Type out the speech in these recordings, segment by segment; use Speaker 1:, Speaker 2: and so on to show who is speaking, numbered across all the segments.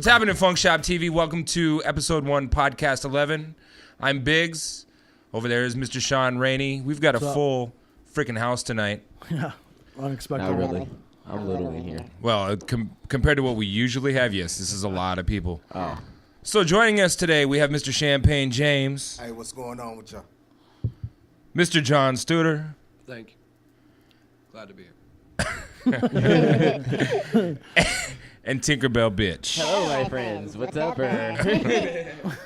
Speaker 1: What's happening, FunkShopTV? Welcome to episode 1, podcast 11. I'm Biggz. Over there is Mr. Shawn Rainey. We've got a full freaking house tonight.
Speaker 2: Yeah, unexpected.
Speaker 3: Not really. I'm little in here.
Speaker 1: Well, compared to what we usually have, yes, this is a lot of people.
Speaker 3: Oh.
Speaker 1: So joining us today, we have Mr. Champange James.
Speaker 4: Hey, what's going on with y'all?
Speaker 1: Mr. John Studer.
Speaker 5: Thank you. Glad to be here.
Speaker 1: And Tinkerbell Bitch.
Speaker 3: Hello, my friends. What's up,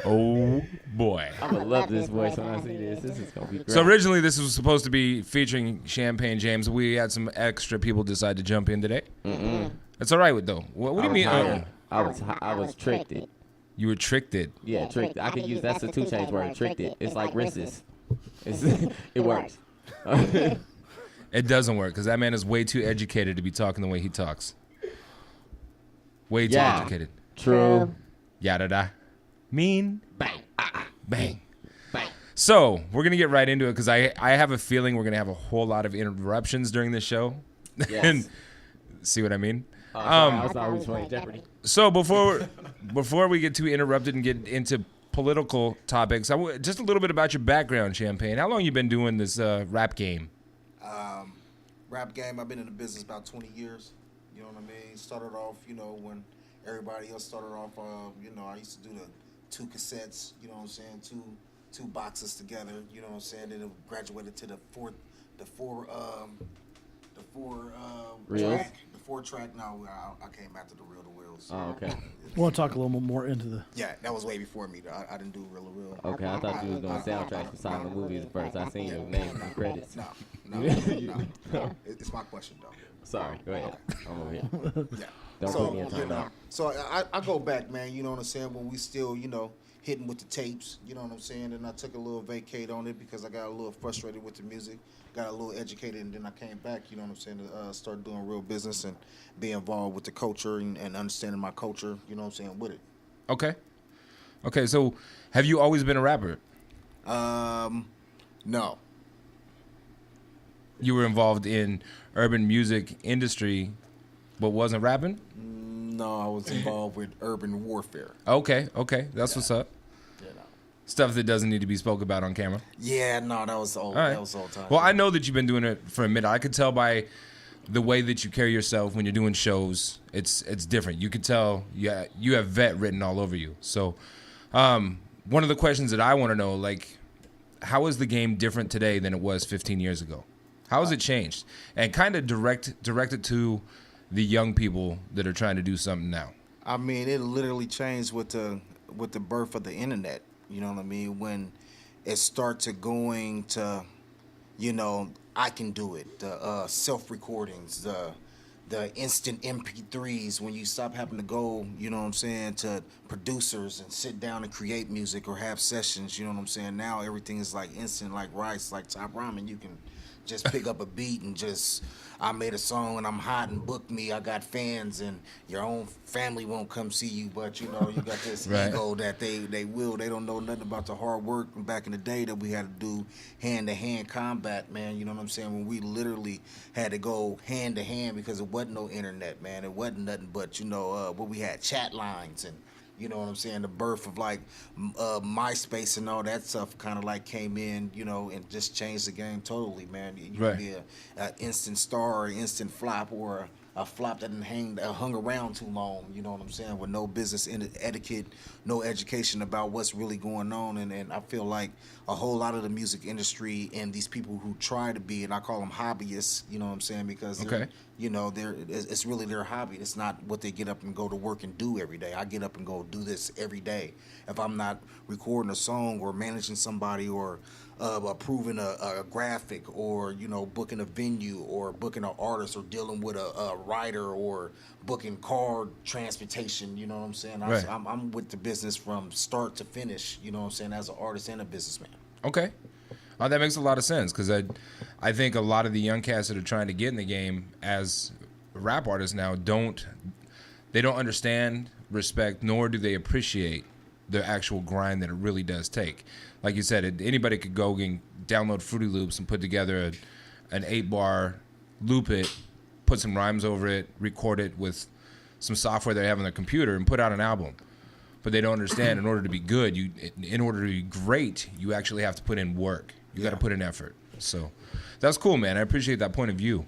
Speaker 1: Oh, boy.
Speaker 3: I'm going to love this voice when I see this. This is going to be great.
Speaker 1: So originally this was supposed to be featuring Champange James. We had some extra people decide to jump in today. That's all right with though. What do you mean?
Speaker 3: I was tricked.
Speaker 1: You were tricked it.
Speaker 3: Yeah, tricked. I could use that's the 2 Chainz word. Tricked it. It's like rinses. It works.
Speaker 1: It doesn't work because that man is way too educated to be talking the way he talks. Way too educated.
Speaker 3: True.
Speaker 1: Yada da. Mean.
Speaker 3: Bang.
Speaker 1: Bang.
Speaker 3: Bang.
Speaker 1: So we're gonna get right into it because I have a feeling we're gonna have a whole lot of interruptions during this show.
Speaker 3: Yes.
Speaker 1: See what I mean?
Speaker 3: I was always playing Jeopardy.
Speaker 1: So before we get too interrupted and get into political topics, just a little bit about your background, Champagne. How long you been doing this rap game?
Speaker 4: Rap game, I've been in the business about 20 years. You know what I mean? Started off, when everybody else started off, I used to do the 2 cassettes, you know what I'm saying? Two boxes together, you know what I'm saying? Then it graduated to the four track. Now I came after the reel to wheels. So,
Speaker 3: Oh, okay.
Speaker 2: We want to talk a little more into the.
Speaker 4: Yeah, that was way before me. I didn't do reel to reel.
Speaker 3: Okay, I thought you was doing soundtracks for some of the movies first. I seen your name in the credits.
Speaker 4: No. It's my question, though.
Speaker 3: Sorry, go ahead. I'm over here.
Speaker 4: Yeah.
Speaker 3: Don't put me in time out.
Speaker 4: So I go back, man, you know what I'm saying, when we still, hitting with the tapes, you know what I'm saying, and I took a little vacate on it because I got a little frustrated with the music, got a little educated, and then I came back, you know what I'm saying, to start doing real business and be involved with the culture and understanding my culture, you know what I'm saying, with it.
Speaker 1: Okay, so have you always been a rapper?
Speaker 4: No.
Speaker 1: You were involved in urban music industry, but wasn't rapping?
Speaker 4: No, I was involved with urban warfare.
Speaker 1: Okay, that's what's up.
Speaker 4: You know.
Speaker 1: Stuff that doesn't need to be spoke about on camera.
Speaker 4: Yeah, no, that was old.
Speaker 1: Right.
Speaker 4: That was old time.
Speaker 1: Well, I know that you've been doing it for a minute. I could tell by the way that you carry yourself when you're doing shows. It's different. You could tell. Yeah, you have vet written all over you. So, one of the questions that I want to know, like, how is the game different today than it was 15 years ago? How has it changed? And kind of direct it to the young people that are trying to do something now.
Speaker 4: I mean, it literally changed with the birth of the internet. You know what I mean? When it started going to, I can do it. The self-recordings, the instant MP3s. When you stop having to go, you know what I'm saying, to producers and sit down and create music or have sessions. You know what I'm saying? Now everything is like instant, like rice, like top ramen. You can just pick up a beat and I made a song and I'm hot and book me. I got fans and your own family won't come see you, but you got this
Speaker 1: right.
Speaker 4: ego that they will. They don't know nothing about the hard work back in the day that we had to do hand-to-hand combat, man. You know what I'm saying? When we literally had to go hand-to-hand because it wasn't no internet, man. It wasn't nothing but, what we had, chat lines and, you know what I'm saying? The birth of like MySpace and all that stuff kind of like came in, and just changed the game totally, man. You
Speaker 1: right.
Speaker 4: could be an instant star or instant flop or a flop that hung around too long, you know what I'm saying, with no business etiquette, no education about what's really going on. And I feel like a whole lot of the music industry and these people who try to be, and I call them hobbyists, you know what I'm saying, because it's really their hobby. It's not what they get up and go to work and do every day. I get up and go do this every day. If I'm not recording a song or managing somebody or approving a graphic or, booking a venue or booking an artist or dealing with a writer or booking car transportation, you know what I'm saying?
Speaker 1: Right.
Speaker 4: I'm with the business from start to finish, you know what I'm saying, as an artist and a businessman.
Speaker 1: Okay. That makes a lot of sense because I think a lot of the young cats that are trying to get in the game as rap artists now don't understand, respect, nor do they appreciate the actual grind that it really does take. Like you said, anybody could go and download Fruity Loops and put together an 8-bar, loop it, put some rhymes over it, record it with some software they have on their computer and put out an album. But they don't understand in order to be good, in order to be great, you actually have to put in work. You got to put in effort. So that's cool, man. I appreciate that point of view.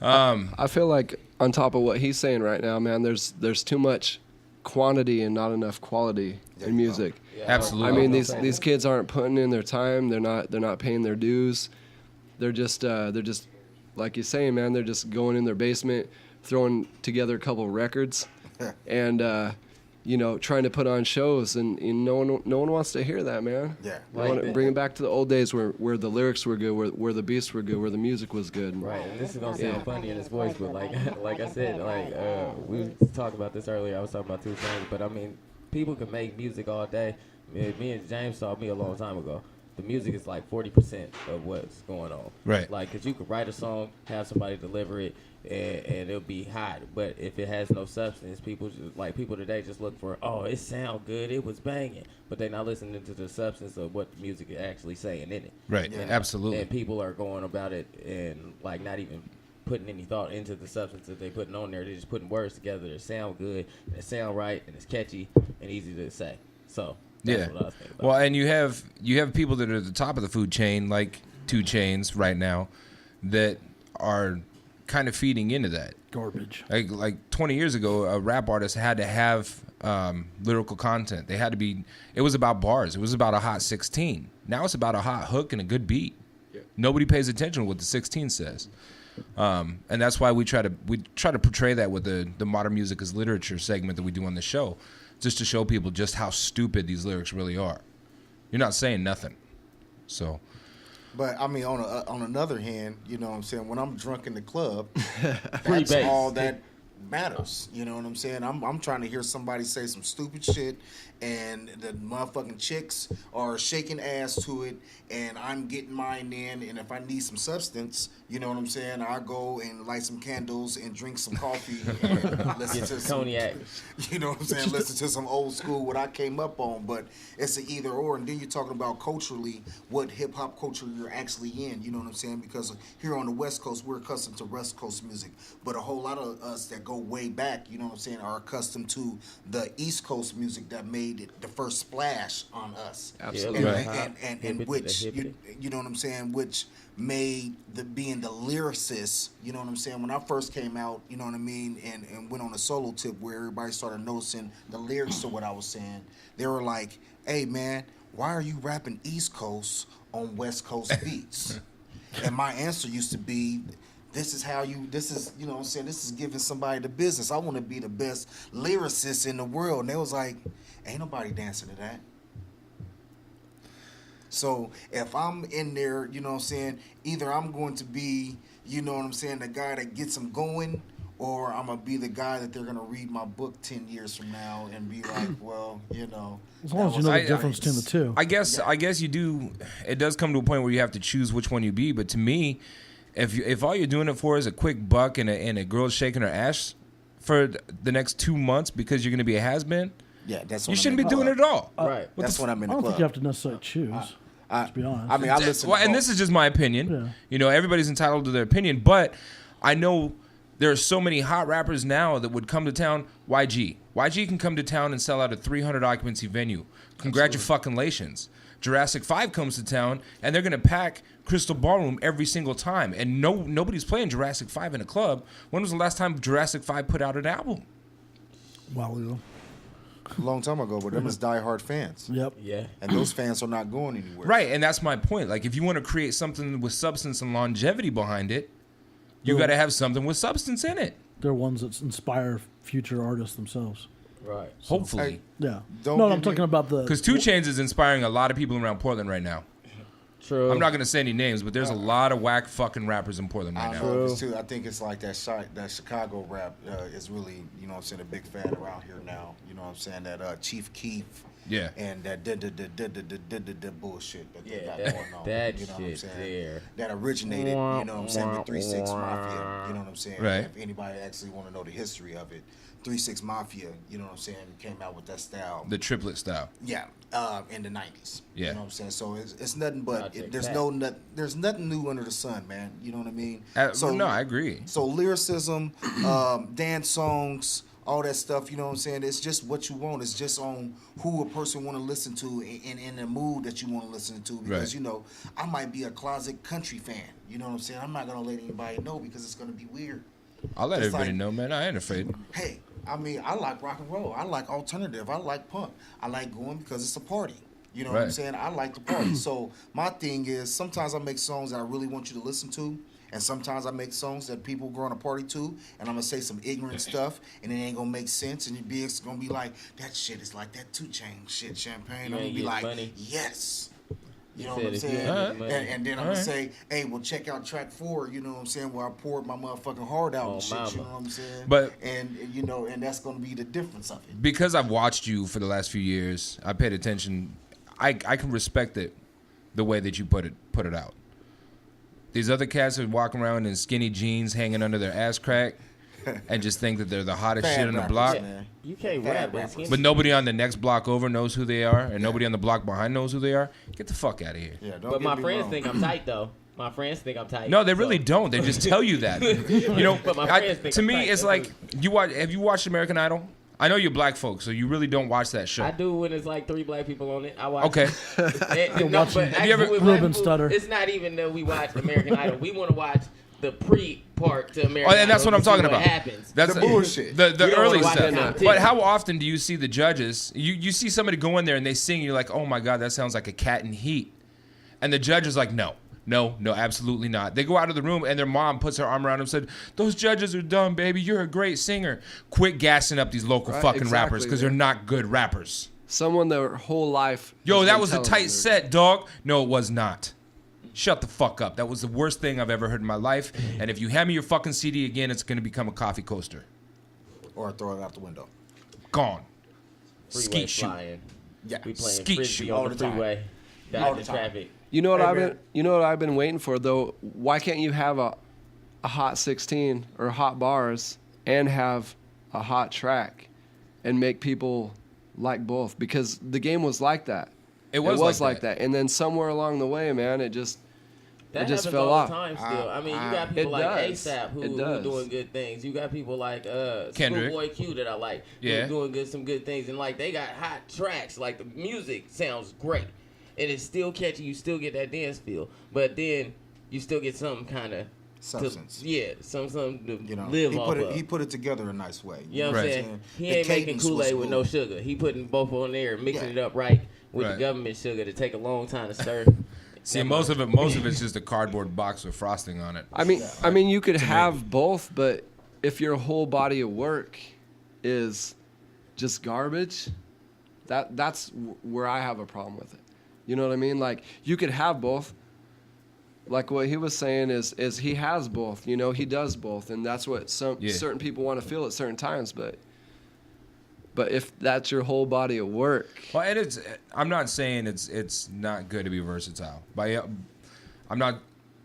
Speaker 6: I feel like on top of what he's saying right now, man, there's too much quantity and not enough quality in music.
Speaker 1: Yeah, absolutely.
Speaker 6: I mean, these kids aren't putting in their time. They're not paying their dues. They're just like you're saying, man. They're just going in their basement, throwing together a couple records, and trying to put on shows, and no one wants to hear that, man.
Speaker 4: Yeah.
Speaker 6: They want to bring it back to the old days where the lyrics were good, where the beats were good, where the music was good.
Speaker 3: Right, and this is gonna sound funny in his voice, but like I said, we talked about this earlier. I was talking about 2 Chainz, but I mean, people can make music all day. Me and James saw me a long time ago. The music is like 40% of what's going on.
Speaker 1: Right.
Speaker 3: Like, cause you could write a song, have somebody deliver it, and it'll be hot. But if it has no substance, people today just look for, oh, it sound good, it was banging, but they're not listening to the substance of what the music is actually saying in it.
Speaker 1: Right. Yeah. Absolutely.
Speaker 3: And people are going about it and like not even putting any thought into the substance that they're putting on there. They're just putting words together that sound good, and it sound right, and it's catchy and easy to say. So that's what I was thinking about.
Speaker 1: Well, and you have people that are at the top of the food chain, like 2 Chainz right now, that are kind of feeding into that
Speaker 2: garbage.
Speaker 1: Like 20 years ago, a rap artist had to have lyrical content. They had to be. It was about bars. It was about a hot 16. Now it's about a hot hook and a good beat. Yeah. Nobody pays attention to what the 16 says, and that's why we try to portray that with the modern music as literature segment that we do on the show, just to show people just how stupid these lyrics really are. You're not saying nothing, so.
Speaker 4: But I mean, on another hand, you know what I'm saying, when I'm drunk in the club, that's all that matters. You know what I'm saying? I'm trying to hear somebody say some stupid shit, and the motherfucking chicks are shaking ass to it, and I'm getting mine in. And if I need some substance, you know what I'm saying, I go and light some candles and drink some coffee and listen to some
Speaker 3: cognac.
Speaker 4: You know what I'm saying? Listen to some old school what I came up on. But it's an either or. And then you're talking about culturally what hip hop culture you're actually in. You know what I'm saying? Because here on the West Coast, we're accustomed to West Coast music. But a whole lot of us that go way back, you know what I'm saying, are accustomed to the East Coast music that made it the first splash on us.
Speaker 6: Absolutely.
Speaker 4: And which, you know what I'm saying, which made being the lyricist, you know what I'm saying, when I first came out, you know what I mean, and went on a solo tip where everybody started noticing the lyrics to what I was saying. They were like, hey man, why are you rapping East Coast on West Coast beats? And my answer used to be, this is, you know what I'm saying, this is giving somebody the business. I want to be the best lyricist in the world. And they was like, ain't nobody dancing to that. So if I'm in there, you know what I'm saying, either I'm going to be, you know what I'm saying, the guy that gets them going, or I'm going to be the guy that they're going to read my book 10 years from now and be like, well, you know.
Speaker 2: As long as you know the difference between the two.
Speaker 1: I guess you do. It does come to a point where you have to choose which one you be. But to me, if all you're doing it for is a quick buck and a girl shaking her ass for the next 2 months because you're going to be a has-been,
Speaker 4: yeah, that's
Speaker 1: you shouldn't be doing it at all.
Speaker 3: Right.
Speaker 4: That's when I'm in
Speaker 2: I
Speaker 4: the
Speaker 2: don't
Speaker 4: club.
Speaker 2: think you have to necessarily choose. Let's be honest.
Speaker 4: I mean, I listen to
Speaker 1: and
Speaker 4: both.
Speaker 1: this is just my opinion.
Speaker 2: Yeah.
Speaker 1: You know, everybody's entitled to their opinion, but I know there are so many hot rappers now that would come to town. YG can come to town and sell out a 300 occupancy venue. Congratulations. Jurassic 5 comes to town and they're gonna pack Crystal Ballroom every single time. And nobody's playing Jurassic 5 in a club. When was the last time Jurassic 5 put out an album?
Speaker 2: While ago.
Speaker 4: A long time ago, but them is diehard fans.
Speaker 2: Yep.
Speaker 3: Yeah.
Speaker 4: And those fans are not going anywhere.
Speaker 1: Right, and that's my point. Like, if you want to create something with substance and longevity behind it, you got to have something with substance in it.
Speaker 2: They're ones that inspire future artists themselves.
Speaker 3: Right.
Speaker 1: Hopefully.
Speaker 4: Hey,
Speaker 2: Yeah.
Speaker 4: Don't
Speaker 2: No,
Speaker 4: give
Speaker 2: I'm
Speaker 4: me-
Speaker 2: talking about the.
Speaker 1: Because 2 Chainz is inspiring a lot of people around Portland right now.
Speaker 3: True.
Speaker 1: I'm not going to say any names, but there's a lot of whack fucking rappers in Portland
Speaker 4: I
Speaker 1: right
Speaker 4: don't
Speaker 1: now.
Speaker 4: know if it's too. I think it's like that Chicago rap is really, you know what I'm saying, a big fan around here now. You know what I'm saying? That Chief Keef.
Speaker 1: Yeah.
Speaker 4: And that bullshit that they got
Speaker 3: Yeah,
Speaker 4: going on.
Speaker 3: that
Speaker 4: you know what I'm
Speaker 3: shit
Speaker 4: saying?
Speaker 3: there.
Speaker 4: That originated, you know what I'm saying, with 3 6 Mafia. You know what I'm saying?
Speaker 1: Right.
Speaker 4: If anybody actually want to know the history of it, 3 6 Mafia, you know what I'm saying, came out with that style.
Speaker 1: The triplet style.
Speaker 4: Yeah, in the 90s.
Speaker 1: Yeah.
Speaker 4: You know what I'm saying? So it's nothing but
Speaker 3: Project
Speaker 4: there's nothing new under the sun, man. You know what I mean?
Speaker 1: No, I agree.
Speaker 4: So lyricism, dance songs, all that stuff, you know what I'm saying? It's just what you want. It's just on who a person want to listen to and in the mood that you want to listen to. Because, you know, I might be a closet country fan. You know what I'm saying? I'm not going to let anybody know because it's going to be weird.
Speaker 1: I'll let everybody know, man. I ain't afraid.
Speaker 4: Hey, I mean, I like rock and roll. I like alternative. I like punk. I like going because it's a party. You know what I'm saying? I like the party. So my thing is sometimes I make songs that I really want you to listen to. And sometimes I make songs that people go on a party to, and I'm gonna say some ignorant stuff, and it ain't gonna make sense, and it's gonna be like, that shit is like that 2 Chainz shit, Champagne. I'm gonna be like, yes. You know what I'm saying? And then I'm gonna say, hey, well, check out track 4, you know what I'm saying, where I poured my motherfucking heart out and shit, you know what I'm saying?
Speaker 1: But,
Speaker 4: and, you know, and that's gonna be the difference of it.
Speaker 1: Because I've watched you for the last few years, I paid attention. I can respect it, the way that you put it out. These other cats are walking around in skinny jeans hanging under their ass crack and just think that they're the hottest shit on the block.
Speaker 3: Yeah, you can't rap that skinny.
Speaker 1: But nobody on the next block over knows who they are, and nobody on the block behind knows who they are. Get the fuck out of here.
Speaker 4: Yeah,
Speaker 3: but my friends think I'm tight, though. My friends think I'm tight.
Speaker 1: No, they really don't. They just tell you that. You know,
Speaker 3: but my friends think
Speaker 1: to
Speaker 3: I'm
Speaker 1: me,
Speaker 3: tight.
Speaker 1: it's like, have you watched American Idol? I know you're black folks, so you really don't watch that show.
Speaker 3: I do when there's like 3 black people on it. I watch.
Speaker 1: Okay.
Speaker 3: No, but
Speaker 1: have you ever
Speaker 2: Ruben Stutter?
Speaker 3: It's not even that we watch American Idol. We want to watch the pre-part to American Idol.
Speaker 1: And that's what I'm talking about.
Speaker 3: What happens?
Speaker 1: That's
Speaker 4: the bullshit.
Speaker 1: The early
Speaker 3: watch
Speaker 1: stuff.
Speaker 3: the
Speaker 1: But how often do you see the judges? You see somebody go in there and they sing, and you're like, oh my God, that sounds like a Cat in Heat. And the judge is like, no, absolutely not. They go out of the room and their mom puts her arm around them and said, those judges are dumb, baby. You're a great singer. Quit gassing up these local fucking rappers because they're not good rappers.
Speaker 6: Someone their whole life.
Speaker 1: Yo, that was a tight set, dog. No, it was not. Shut the fuck up. That was the worst thing I've ever heard in my life. And if you hand me your fucking CD again, it's going to become a coffee coaster.
Speaker 4: Or throw it out the window.
Speaker 1: Gone.
Speaker 3: Freeway
Speaker 1: Skeet shoot.
Speaker 3: flying.
Speaker 4: Yeah.
Speaker 3: We playing
Speaker 1: Skeet
Speaker 3: frisbee
Speaker 1: shoot
Speaker 3: on
Speaker 4: all
Speaker 3: the
Speaker 4: the time.
Speaker 3: freeway.
Speaker 4: All
Speaker 3: Dodging
Speaker 4: the time.
Speaker 3: traffic.
Speaker 6: You know what
Speaker 4: Hey,
Speaker 6: I've been waiting for though. Why can't you have a hot 16 or hot bars and have a hot track and make people like both? Because the game was like that.
Speaker 1: It was
Speaker 6: like that. And then somewhere along the way, man, it just
Speaker 3: That
Speaker 6: just
Speaker 3: happens
Speaker 6: fell
Speaker 3: all
Speaker 6: off.
Speaker 3: the time still. I mean, you got
Speaker 6: It
Speaker 3: people like
Speaker 6: does.
Speaker 3: ASAP who
Speaker 6: It
Speaker 3: doing good things. You got people like
Speaker 1: Kendrick.
Speaker 3: Schoolboy Q that I like.
Speaker 1: Yeah.
Speaker 3: Who doing some good things. And like they got hot tracks. Like the music sounds great. And it's still catchy. You still get that dance feel. But then you still get some kind of
Speaker 4: Substance.
Speaker 3: something to
Speaker 4: You know,
Speaker 3: live off of.
Speaker 4: he put it together a nice way.
Speaker 3: You know what I'm
Speaker 1: Right.
Speaker 3: saying? He
Speaker 4: The
Speaker 3: ain't making
Speaker 4: cadence was
Speaker 3: Kool-Aid with no
Speaker 4: cool.
Speaker 3: sugar. He putting both on there, mixing
Speaker 4: Yeah.
Speaker 3: it up right with
Speaker 1: Right.
Speaker 3: the government sugar to take a long time to stir.
Speaker 1: See, most of it's just a cardboard box with frosting on it.
Speaker 6: I mean, you could have both, but if your whole body of work is just garbage, that's where I have a problem with it. You know what I mean? Like you could have both. Like what he was saying is he has both. You know, he does both, and that's what certain people want to feel at certain times. But if that's your whole body of work,
Speaker 1: Well, and I'm not saying it's not good to be versatile. I'm not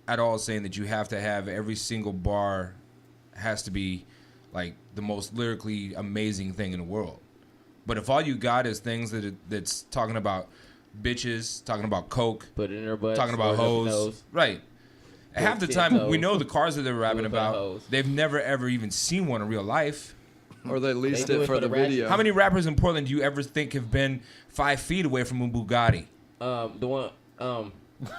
Speaker 1: at all saying that you have to have every single bar has to be like the most lyrically amazing thing in the world. But if all you got is things that's talking about bitches, talking about coke,
Speaker 3: Put it in her butt.
Speaker 1: talking about hoes, right? Half the time
Speaker 3: toes.
Speaker 1: we know the cars that they're rapping
Speaker 3: Do it for the
Speaker 1: about.
Speaker 3: hoes.
Speaker 1: They've never ever even seen one in real life.
Speaker 6: or they leased
Speaker 3: They do
Speaker 6: it
Speaker 3: it
Speaker 6: for
Speaker 3: for
Speaker 6: the
Speaker 3: the ratchet.
Speaker 6: video.
Speaker 1: How many rappers in Portland do you ever think have been 5 feet away from a Bugatti?
Speaker 3: The one,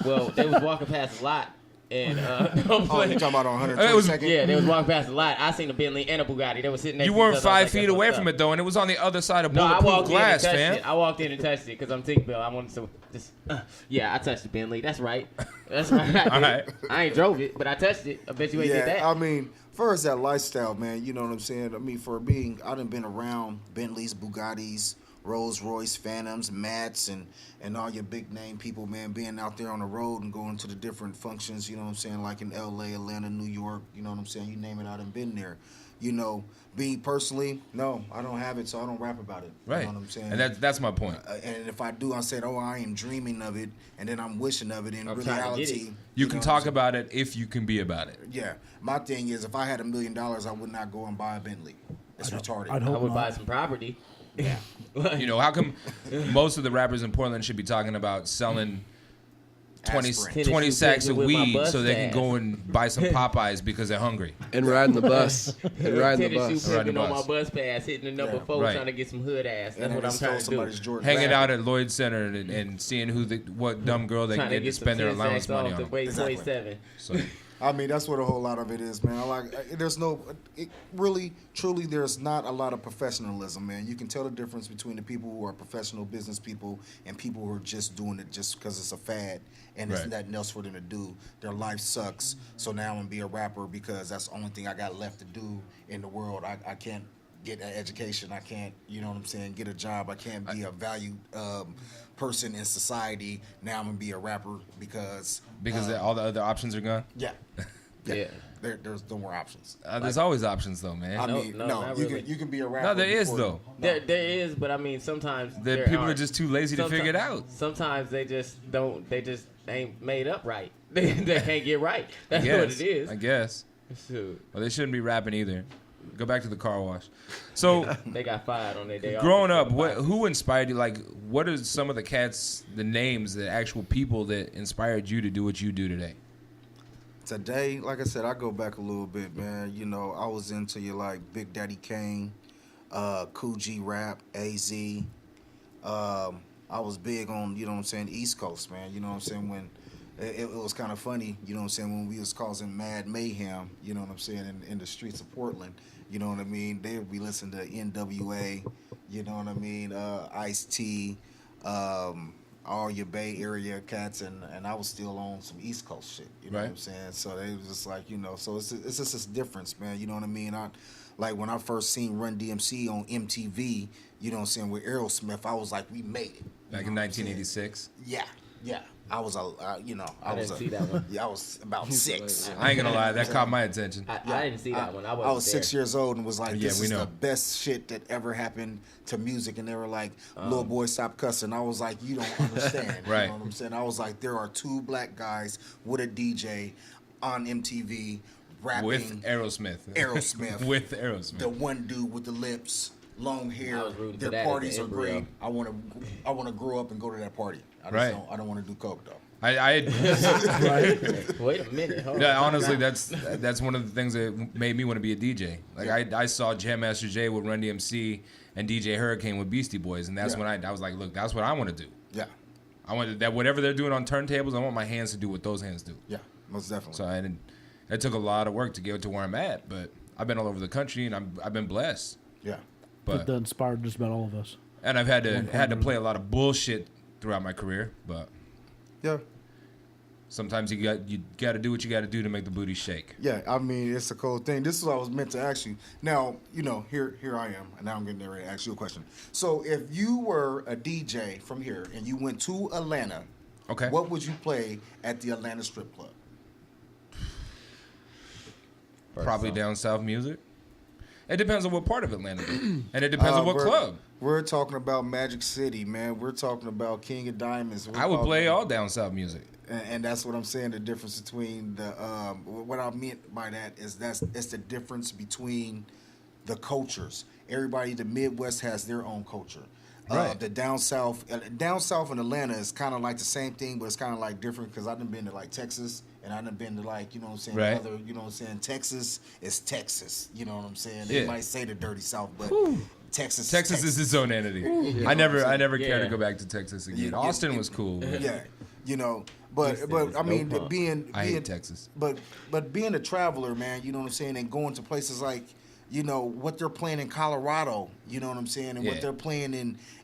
Speaker 3: well, they was walking past a lot, and
Speaker 4: Oh, you talking about on
Speaker 1: It was-
Speaker 4: 122nd?
Speaker 3: yeah, they was walking past a lot. I seen a Bentley and a Bugatti. They were sitting next
Speaker 1: You
Speaker 3: to
Speaker 1: weren't
Speaker 3: each other. I was
Speaker 1: 5
Speaker 3: like,
Speaker 1: feet
Speaker 3: that's
Speaker 1: away
Speaker 3: what's
Speaker 1: from
Speaker 3: up.
Speaker 1: it though, and it was on the other side of
Speaker 3: No, I
Speaker 1: bulletproof
Speaker 3: walked
Speaker 1: glass,
Speaker 3: in and touched
Speaker 1: fam.
Speaker 3: it. I walked in and touched it because I'm Tinkerbell. I wanted to just, yeah, I touched the Bentley. That's right. That's right. I,
Speaker 1: All right.
Speaker 3: I ain't drove it, but I touched it. I bet you ain't did that.
Speaker 4: I mean, first that lifestyle, man. You know what I'm saying? I mean, I done been around Bentleys, Bugattis, Rolls Royce, Phantoms, Mats, and all your big name people, man, being out there on the road and going to the different functions, you know what I'm saying, like in LA, Atlanta, New York, you know what I'm saying, you name it, I done been there. You know, me personally, no, I don't have it, so I don't rap about it.
Speaker 1: Right.
Speaker 4: You know what I'm saying?
Speaker 1: And that's my point.
Speaker 4: And if I do, I said, oh, I am dreaming of it, and then I'm wishing of it. In
Speaker 3: I'm trying to get
Speaker 4: reality,
Speaker 3: it.
Speaker 1: You
Speaker 4: know
Speaker 1: can
Speaker 4: what I'm
Speaker 1: talk
Speaker 4: saying?
Speaker 1: about it if you can be about it.
Speaker 4: Yeah, my thing is, if I had $1 million, I would not go and buy a Bentley. It's retarded.
Speaker 2: I'd
Speaker 3: I
Speaker 2: hope
Speaker 3: would
Speaker 2: not.
Speaker 3: buy some property.
Speaker 1: You know, how come most of the rappers in Portland should be talking about selling 20
Speaker 4: Aspirin.
Speaker 1: 20 sacks of
Speaker 3: With my
Speaker 1: weed
Speaker 3: bus
Speaker 1: so they can
Speaker 3: pass.
Speaker 1: go and buy some Popeyes because they're hungry.
Speaker 6: And riding the bus. And riding the
Speaker 3: Tennis shoe
Speaker 6: bus.
Speaker 3: pimping on my
Speaker 1: bus.
Speaker 3: bus pass, hitting the number
Speaker 4: Yeah.
Speaker 3: 4,
Speaker 1: Right.
Speaker 3: trying to get some hood ass. That's
Speaker 4: And
Speaker 3: what
Speaker 4: then
Speaker 3: I'm
Speaker 4: stole
Speaker 3: trying to do.
Speaker 4: somebody's Jordan.
Speaker 1: Hanging
Speaker 4: Brand.
Speaker 1: out at Lloyd Center and seeing what dumb girl they
Speaker 3: Trying
Speaker 1: can
Speaker 3: to
Speaker 1: get to
Speaker 3: get some
Speaker 1: spend their
Speaker 3: 10
Speaker 1: allowance
Speaker 3: sacks
Speaker 1: money
Speaker 3: off
Speaker 1: on.
Speaker 3: to weigh
Speaker 4: Exactly.
Speaker 3: 27.
Speaker 1: So,
Speaker 4: I mean, that's what a whole lot of it is, man. There's no, really, truly, there's not a lot of professionalism, man. You can tell the difference between the people who are professional business people and people who are just doing it just because it's a fad and
Speaker 1: Right.
Speaker 4: there's nothing else for them to do. Their life sucks, so now I'm gonna be a rapper because that's the only thing I got left to do in the world. I can't get an education. I can't, you know what I'm saying, get a job. I can't be a valued person in society. Now I'm gonna be a rapper because
Speaker 1: all the other options are gone.
Speaker 4: yeah.
Speaker 3: Yeah.
Speaker 4: There's no more options.
Speaker 1: There's always options though, man.
Speaker 4: I
Speaker 3: No,
Speaker 4: mean,
Speaker 3: no,
Speaker 4: no,
Speaker 3: not
Speaker 4: you
Speaker 3: really.
Speaker 4: can be a rapper.
Speaker 1: No, there is
Speaker 4: before-
Speaker 1: though.
Speaker 3: There is, but I mean, sometimes
Speaker 1: The
Speaker 3: there
Speaker 1: people are
Speaker 3: aren't.
Speaker 1: just too lazy to figure it out.
Speaker 3: Sometimes they just don't. They just ain't made up right. They can't get right. That's
Speaker 1: Yes,
Speaker 3: what it is.
Speaker 1: I guess.
Speaker 3: Shoot.
Speaker 1: Well, they shouldn't be rapping either. Go back to the car wash. So,
Speaker 3: They got fired on their day off.
Speaker 1: growing up, who inspired you? Like, what are some of the cats, the names, the actual people that inspired you to do what you do today?
Speaker 4: Today, like I said, I go back a little bit, man. You know, I was into your like Big Daddy Kane, Cool G Rap, AZ. I was big on, you know what I'm saying, East Coast, man. You know what I'm saying? When it was kind of funny, you know what I'm saying, when we was causing mad mayhem, you know what I'm saying, in the streets of Portland. You know what I mean? They would be listening to NWA, you know what I mean, Ice-T, all your Bay Area cats, and I was still on some East Coast shit, you know
Speaker 1: Right.
Speaker 4: what I'm saying? So they was just like, you know, so it's just this difference, man, you know what I mean? Like when I first seen Run DMC on MTV, you know what I'm saying, with Aerosmith, I was like, we made it.
Speaker 1: Back
Speaker 4: You
Speaker 1: in
Speaker 4: know what I'm saying?
Speaker 1: 1986.
Speaker 4: Yeah. I was
Speaker 3: I didn't see that one.
Speaker 4: Yeah, I was about 6.
Speaker 1: I ain't gonna lie, that caught my attention.
Speaker 3: I didn't see that one. I
Speaker 4: I was
Speaker 3: wasn't
Speaker 4: 6 years old and was like,
Speaker 1: Yeah,
Speaker 4: this
Speaker 1: we
Speaker 4: is
Speaker 1: know.
Speaker 4: the best shit that ever happened to music. And they were like, little boy, stop cussing. I was like, you don't understand.
Speaker 1: Right.
Speaker 4: You know what I'm saying? I was like, there are 2 black guys with a DJ on MTV rapping.
Speaker 1: With Aerosmith.
Speaker 4: Aerosmith.
Speaker 1: With Aerosmith.
Speaker 4: The one dude with the lips, long hair.
Speaker 3: I was rooting for
Speaker 4: Their
Speaker 3: that as
Speaker 4: parties
Speaker 3: the
Speaker 4: are great.
Speaker 3: embryo.
Speaker 4: I want to grow up and go to that party.
Speaker 1: Right.
Speaker 4: I don't want to do coke though.
Speaker 1: I
Speaker 3: Wait a minute. Hold
Speaker 1: yeah,
Speaker 3: on.
Speaker 1: honestly, that's one of the things that made me want to be a DJ. Like I saw Jam Master Jay with Run DMC and DJ Hurricane with Beastie Boys, and that's
Speaker 4: Yeah.
Speaker 1: when I was like, look, that's what I want to do.
Speaker 4: Yeah.
Speaker 1: I want that whatever they're doing on turntables, I want my hands to do what those hands do.
Speaker 4: Yeah. Most definitely.
Speaker 1: So it took a lot of work to get to where I'm at, but I've been all over the country and I've been blessed.
Speaker 4: Yeah.
Speaker 2: That inspired just about all of us.
Speaker 1: And I've had to play a lot of bullshit throughout my career, but
Speaker 4: Yeah.
Speaker 1: sometimes you got to do what you got to do to make the booty shake.
Speaker 4: Yeah, I mean, it's a cool thing. This is what I was meant to ask you. Now, you know, here I am, and now I'm getting ready to ask you a question. So, if you were a DJ from here and you went to Atlanta,
Speaker 1: Okay.
Speaker 4: what would you play at the Atlanta strip club?
Speaker 1: Probably down south music. It depends on what part of Atlanta, and it depends on what club.
Speaker 4: We're talking about Magic City, man. We're talking about King of Diamonds.
Speaker 1: I would play all down south music.
Speaker 4: And that's what I'm saying. The difference between the what I meant by that is it's the difference between the cultures. Everybody, the Midwest has their own culture.
Speaker 1: Right.
Speaker 4: The down south in Atlanta is kind of like the same thing, but it's kind of like different because I've been to like Texas and I've been to like, you know what I'm saying,
Speaker 1: Right.
Speaker 4: other, you know what I'm saying, Texas is Texas, you know what I'm saying.
Speaker 1: Yeah.
Speaker 4: They might say the dirty South, but Texas
Speaker 1: Texas is its own entity. I never care to
Speaker 3: Yeah.
Speaker 1: go back to Texas again.
Speaker 4: Yeah,
Speaker 1: Austin was cool. But
Speaker 4: yeah, you know, but I mean,
Speaker 3: no punk.
Speaker 1: I hate Texas.
Speaker 4: But being a traveler, man, you know what I'm saying, and going to places like, you know, what they're playing in Colorado, you know what I'm saying, and
Speaker 1: Yeah.
Speaker 4: what they're playing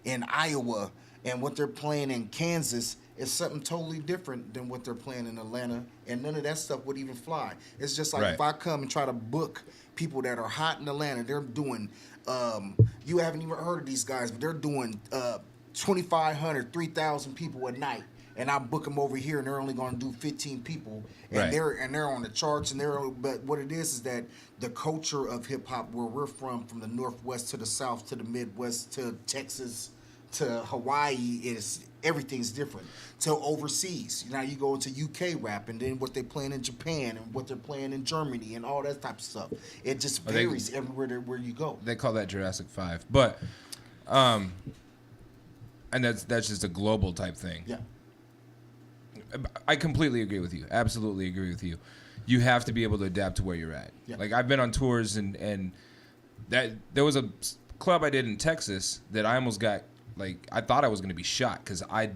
Speaker 4: in Iowa and what they're playing in Kansas is something totally different than what they're playing in Atlanta, and none of that stuff would even fly. It's just like
Speaker 1: Right.
Speaker 4: if I come and try to book people that are hot in Atlanta, they're doing, you haven't even heard of these guys, but they're doing 2,500, 3,000 people a night. And I book them over here, and they're only going to do 15 people, and
Speaker 1: Right.
Speaker 4: they're on the charts, but what it is that the culture of hip hop, where we're from the Northwest to the South to the Midwest to Texas to Hawaii, is everything's different. To overseas, now you go into UK rap, and then what they're playing in Japan, and what they're playing in Germany, and all that type of stuff. It just varies everywhere where you go.
Speaker 1: They call that Jurassic 5. But and that's just a global type thing.
Speaker 4: Yeah,
Speaker 1: I completely agree with you. Absolutely agree with you. You have to be able to adapt to where you're at.
Speaker 4: Yeah.
Speaker 1: Like I've been on tours and that there was a club I did in Texas that I almost got like I thought I was going to be shot because I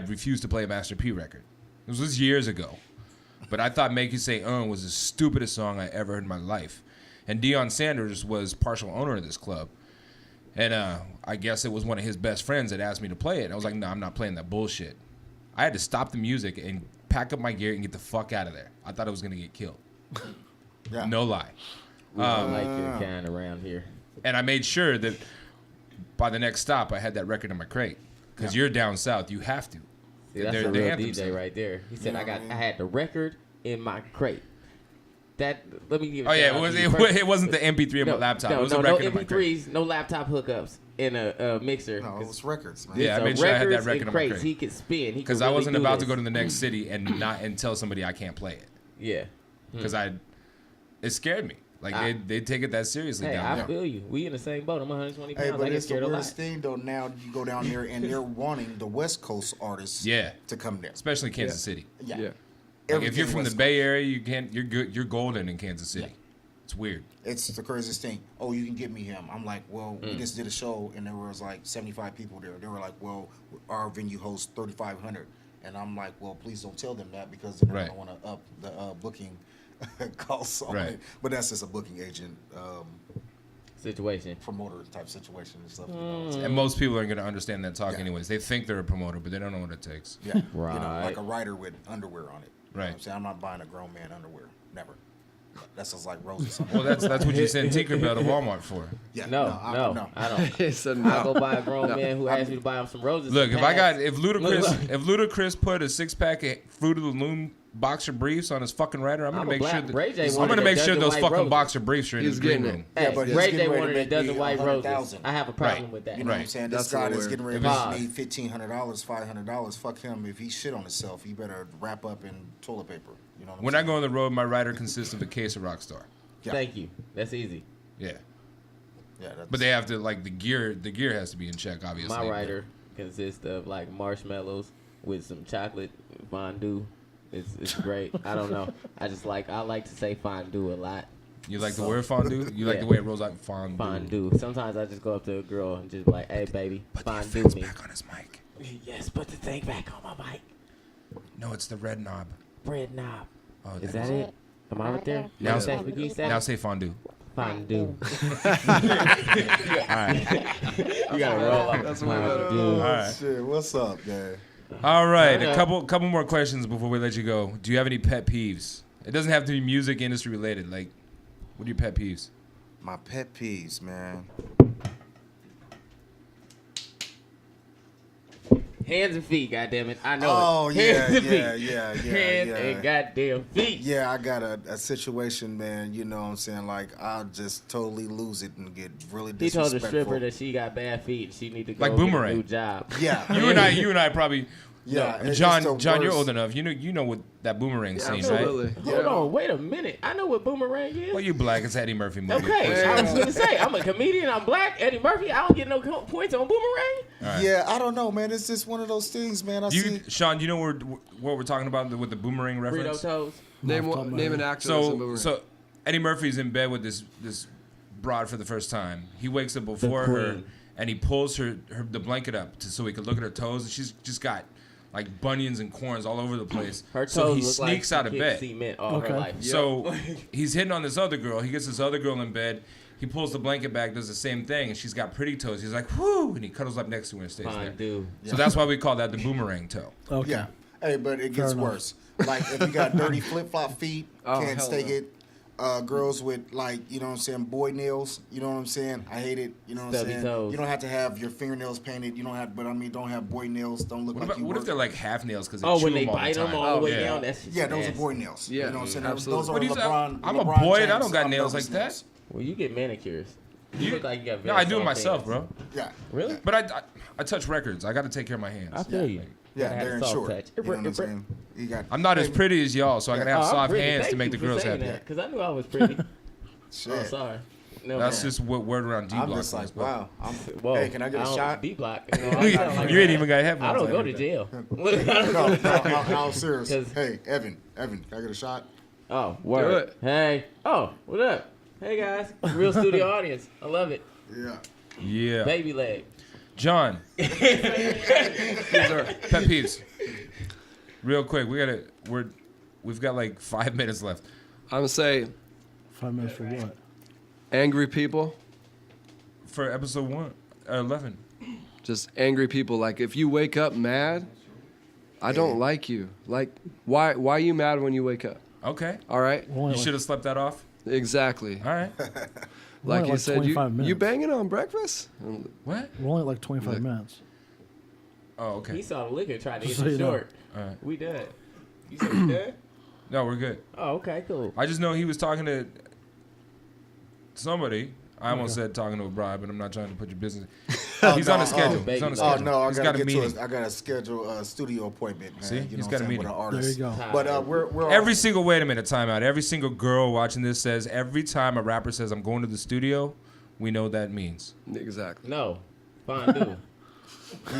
Speaker 1: refused to play a Master P record. This was years ago, but I thought "Make You Say was the stupidest song I ever heard in my life. And Deion Sanders was partial owner of this club, and I guess it was one of his best friends that asked me to play it. And I was like, no, I'm not playing that bullshit. I had to stop the music and pack up my gear and get the fuck out of there. I thought I was going to get killed.
Speaker 4: Yeah.
Speaker 1: No lie.
Speaker 3: We don't like your kind around here.
Speaker 1: And I made sure that by the next stop, I had that record in my crate. Because you're down south, you have to.
Speaker 3: See, that's a real DJ right there. He said, I had the record in my crate. That let me give.
Speaker 1: Oh yeah, it wasn't the MP3 on my laptop. It was a record in my crate.
Speaker 3: MP3s, no laptop hookups in a mixer.
Speaker 4: No, it was records, man.
Speaker 1: Yeah, I made sure I had that record in my crate.
Speaker 3: He could spin.
Speaker 1: Because I wasn't about to go to the next city and tell somebody I can't play it.
Speaker 3: Yeah.
Speaker 1: Because it scared me. Like they take it that seriously
Speaker 3: Hey,
Speaker 1: down there.
Speaker 3: I feel you. We in the same boat. I'm 120 pounds.
Speaker 4: Hey, but
Speaker 3: I get
Speaker 4: it's the
Speaker 3: scared a lot.
Speaker 4: weirdest thing though. Now you go down there and they're wanting the West Coast artists, to come there.
Speaker 1: Especially Kansas City.
Speaker 4: Yeah.
Speaker 1: Like if you're
Speaker 4: Everything
Speaker 1: from the
Speaker 4: West
Speaker 1: Bay Area, you can't. You're good. You're golden in Kansas City. It's weird.
Speaker 4: It's the craziest thing. Oh, you can get me him. I'm like, well, we just did a show and there was like 75 people there. They were like, well, our venue hosts 3,500, and I'm like, well, please don't tell them that because they're gonna want to up the booking costs on it. But that's just a booking agent
Speaker 3: situation,
Speaker 4: promoter type situation and stuff.
Speaker 1: And most people aren't going to understand that talk anyways. They think they're a promoter, but they don't know what it takes.
Speaker 4: Yeah,
Speaker 3: right.
Speaker 4: You know, like a writer with underwear on it. You know
Speaker 1: Right.
Speaker 4: what I'm saying? I'm not buying a grown man underwear. Never. That's just like roses.
Speaker 1: Well, that's what you send Tinkerbell to Walmart for.
Speaker 4: Yeah.
Speaker 3: No, I don't.
Speaker 6: He said no.
Speaker 3: I go buy a grown man who asked me to buy him some roses.
Speaker 1: Look,
Speaker 3: some
Speaker 1: if
Speaker 3: pads.
Speaker 1: if Ludacris put a 6-pack of Fruit of the Loom boxer briefs on his fucking rider, I'm gonna make sure those fucking boxer briefs are in his green room.
Speaker 3: Hey,
Speaker 4: but
Speaker 3: Ray
Speaker 4: he's
Speaker 3: J
Speaker 4: getting ready
Speaker 3: wanted
Speaker 4: to
Speaker 3: a dozen
Speaker 4: make
Speaker 3: white roses.
Speaker 4: 100,000.
Speaker 3: I have a problem with that.
Speaker 4: You know what I'm saying? This
Speaker 6: That's
Speaker 4: guy
Speaker 6: a
Speaker 4: that's
Speaker 6: little
Speaker 4: getting ready
Speaker 3: weird.
Speaker 4: to make $1,500, $500. Fuck him. If he shit on himself, he better wrap up in toilet paper. You know what I'm
Speaker 1: When
Speaker 4: saying?
Speaker 1: I go on the road, my rider consists of a case of Rockstar.
Speaker 4: Yeah.
Speaker 3: Thank you. That's easy.
Speaker 1: Yeah.
Speaker 4: Yeah, that's,
Speaker 1: But they have to the gear has to be in check, obviously.
Speaker 3: My rider consists of like marshmallows with some chocolate fondue. It's great. I don't know. I like to say fondue a lot.
Speaker 1: You like the word fondue? You like the way it rolls out? Fondue.
Speaker 3: Fondue. Sometimes I just go up to a girl and just be like, hey baby,
Speaker 1: Put the
Speaker 3: fondue
Speaker 1: effects
Speaker 3: me.
Speaker 1: back on his mic.
Speaker 3: Yes, put the thing back on my mic.
Speaker 1: No, it's the red knob.
Speaker 3: Bread knob.
Speaker 1: Oh,
Speaker 3: Is that it? Am I right there?
Speaker 1: Now
Speaker 3: Now
Speaker 1: say fondue.
Speaker 3: fondue.
Speaker 1: All right.
Speaker 3: You gotta roll up.
Speaker 6: That's way better.
Speaker 1: All right.
Speaker 4: Shit, what's up, man?
Speaker 1: All right. A couple more questions before we let you go. Do you have any pet peeves? It doesn't have to be music industry related. Like, what are your pet peeves?
Speaker 4: My pet peeves, man.
Speaker 3: Hands and feet, goddammit. I know
Speaker 4: Oh,
Speaker 3: it.
Speaker 4: yeah,
Speaker 3: Hands and
Speaker 4: yeah,
Speaker 3: feet.
Speaker 4: yeah,
Speaker 3: Hands and goddamn feet.
Speaker 4: Yeah, I got a situation, man. You know what I'm saying? Like, I'll just totally lose it and get really
Speaker 3: He told
Speaker 4: disrespectful.
Speaker 3: the stripper that she got bad feet and she need to go
Speaker 1: Like
Speaker 3: get a
Speaker 1: Boomerang.
Speaker 3: new job.
Speaker 4: Yeah.
Speaker 1: You and I probably.
Speaker 4: Yeah, it's
Speaker 1: John,
Speaker 4: just the
Speaker 1: John, you're
Speaker 4: worst.
Speaker 1: old enough. You know what that Boomerang scene, right?
Speaker 6: Absolutely.
Speaker 3: Hold on, wait a minute. I know what Boomerang is.
Speaker 1: Well, you black. It's Eddie Murphy movie.
Speaker 3: Okay, I was gonna say I'm a comedian. I'm black. Eddie Murphy. I don't get no points on Boomerang.
Speaker 1: Right.
Speaker 4: Yeah, I don't know, man. It's just one of those things, man. I see.
Speaker 1: Sean, you know what we're talking about with the Boomerang
Speaker 3: Burrito
Speaker 1: reference?
Speaker 3: toes.
Speaker 6: Name an actor. that's a boomerang.
Speaker 1: So Eddie Murphy's in bed with this broad for the first time. He wakes up before her and he pulls the blanket up so he could look at her toes, and she's just got like bunions and corns all over the place.
Speaker 3: Her toes
Speaker 1: so he
Speaker 3: look
Speaker 1: sneaks
Speaker 3: like
Speaker 1: out of
Speaker 3: she
Speaker 1: bed.
Speaker 3: kicked cement all her life.
Speaker 1: So he's hitting on this other girl. He gets this other girl in bed. He pulls the blanket back, does the same thing, and she's got pretty toes. He's like, whoo, and he cuddles up next to her and stays there.
Speaker 3: Dude.
Speaker 1: So that's why we call that the boomerang toe.
Speaker 2: Okay.
Speaker 4: Yeah. Hey, but it gets worse. Like, if you got dirty flip-flop feet, can't
Speaker 6: hell
Speaker 4: stake
Speaker 6: no.
Speaker 4: it. Girls with, like, you know what I'm saying, boy nails, you know what I'm saying? I hate it, you know what I'm
Speaker 3: Stubby
Speaker 4: saying?
Speaker 3: toes.
Speaker 4: You don't have to have your fingernails painted. You don't have, but I mean, don't have boy nails. Don't look like you
Speaker 1: What if
Speaker 4: work.
Speaker 1: they're like half nails because they
Speaker 3: Oh,
Speaker 1: chew
Speaker 3: when they
Speaker 1: them all
Speaker 3: bite
Speaker 1: the
Speaker 3: them
Speaker 1: time?
Speaker 3: all the way
Speaker 1: yeah.
Speaker 3: down, that's just
Speaker 4: Yeah, those are
Speaker 3: nasty.
Speaker 4: boy nails.
Speaker 6: Yeah,
Speaker 4: You know what I'm saying?
Speaker 6: absolutely.
Speaker 4: Those are
Speaker 1: What do you say?
Speaker 4: LeBron.
Speaker 1: I'm a
Speaker 4: LeBron
Speaker 1: boy and I
Speaker 4: James
Speaker 1: don't got nails like
Speaker 4: Elvis
Speaker 1: that.
Speaker 4: nails.
Speaker 3: Well, you get manicures. You look like you got
Speaker 1: No,
Speaker 3: very
Speaker 1: I do it
Speaker 3: soft
Speaker 1: myself,
Speaker 3: hands.
Speaker 1: bro.
Speaker 4: Yeah.
Speaker 3: Really?
Speaker 1: But I touch records. I got to take care of my hands.
Speaker 3: I feel you.
Speaker 4: Yeah,
Speaker 3: Gotta have
Speaker 4: they're
Speaker 3: soft
Speaker 4: short.
Speaker 3: touch.
Speaker 4: You know what I'm saying? You got.
Speaker 1: I'm not as pretty as y'all, so I got to have
Speaker 3: Oh, I'm
Speaker 1: soft
Speaker 3: pretty.
Speaker 1: hands
Speaker 3: Thank
Speaker 1: to make
Speaker 3: you
Speaker 1: the
Speaker 3: for
Speaker 1: girls
Speaker 3: saying
Speaker 1: happy.
Speaker 3: that, because I knew I was pretty.
Speaker 4: Shit.
Speaker 3: Oh, sorry. No,
Speaker 1: That's
Speaker 3: man.
Speaker 1: just what word around D-Block.
Speaker 4: I'm just like, wow. Hey, can I get a shot?
Speaker 3: D block.
Speaker 1: You ain't even got headphones.
Speaker 3: I don't
Speaker 1: on.
Speaker 3: go to jail.
Speaker 4: No, I'm serious.
Speaker 3: 'Cause-
Speaker 4: Hey, Evan, can I get a shot?
Speaker 3: Oh, word. Hey. Oh, what up? Hey guys, real studio audience. I love it.
Speaker 4: Yeah.
Speaker 1: Yeah.
Speaker 3: Baby leg.
Speaker 1: John. These are pet peeves. Real quick, we've got like 5 minutes left.
Speaker 6: I'm gonna say
Speaker 2: 5 minutes for what?
Speaker 6: angry people.
Speaker 1: For episode 11.
Speaker 6: Just angry people. Like if you wake up mad, I don't like you. Like why are you mad when you wake up?
Speaker 1: Okay.
Speaker 6: All right.
Speaker 2: We're only
Speaker 1: You should have slept that off.
Speaker 6: Exactly.
Speaker 1: All right.
Speaker 6: Like
Speaker 2: only
Speaker 6: you said,
Speaker 2: 25
Speaker 6: you
Speaker 2: minutes.
Speaker 6: banging on breakfast?
Speaker 1: What?
Speaker 2: We're only at like 25
Speaker 6: Look.
Speaker 2: minutes.
Speaker 1: Oh,
Speaker 3: He
Speaker 1: okay.
Speaker 3: saw the liquor and tried to get
Speaker 2: So
Speaker 3: you
Speaker 2: you know.
Speaker 3: short.
Speaker 1: All right.
Speaker 3: We done. You said you done?
Speaker 1: No, we're good.
Speaker 3: Oh, okay, cool.
Speaker 1: I just know he was talking to somebody. I almost said talking to a bride, but I'm not trying to put your business. He's on a schedule. He's on a
Speaker 3: Oh,
Speaker 1: schedule.
Speaker 4: Oh no,
Speaker 1: He's got a
Speaker 4: I
Speaker 1: meeting.
Speaker 4: gotta schedule a studio appointment. Man.
Speaker 1: See?
Speaker 4: You know
Speaker 1: He's
Speaker 4: what
Speaker 1: got a
Speaker 4: I'm saying,
Speaker 1: meeting.
Speaker 4: with an
Speaker 2: There
Speaker 4: artist.
Speaker 2: you go.
Speaker 4: But we're
Speaker 1: Every single wait a minute, time out. Every single girl watching this says every time a rapper says I'm going to the studio, we know what that means.
Speaker 6: Exactly.
Speaker 3: No. Fondue.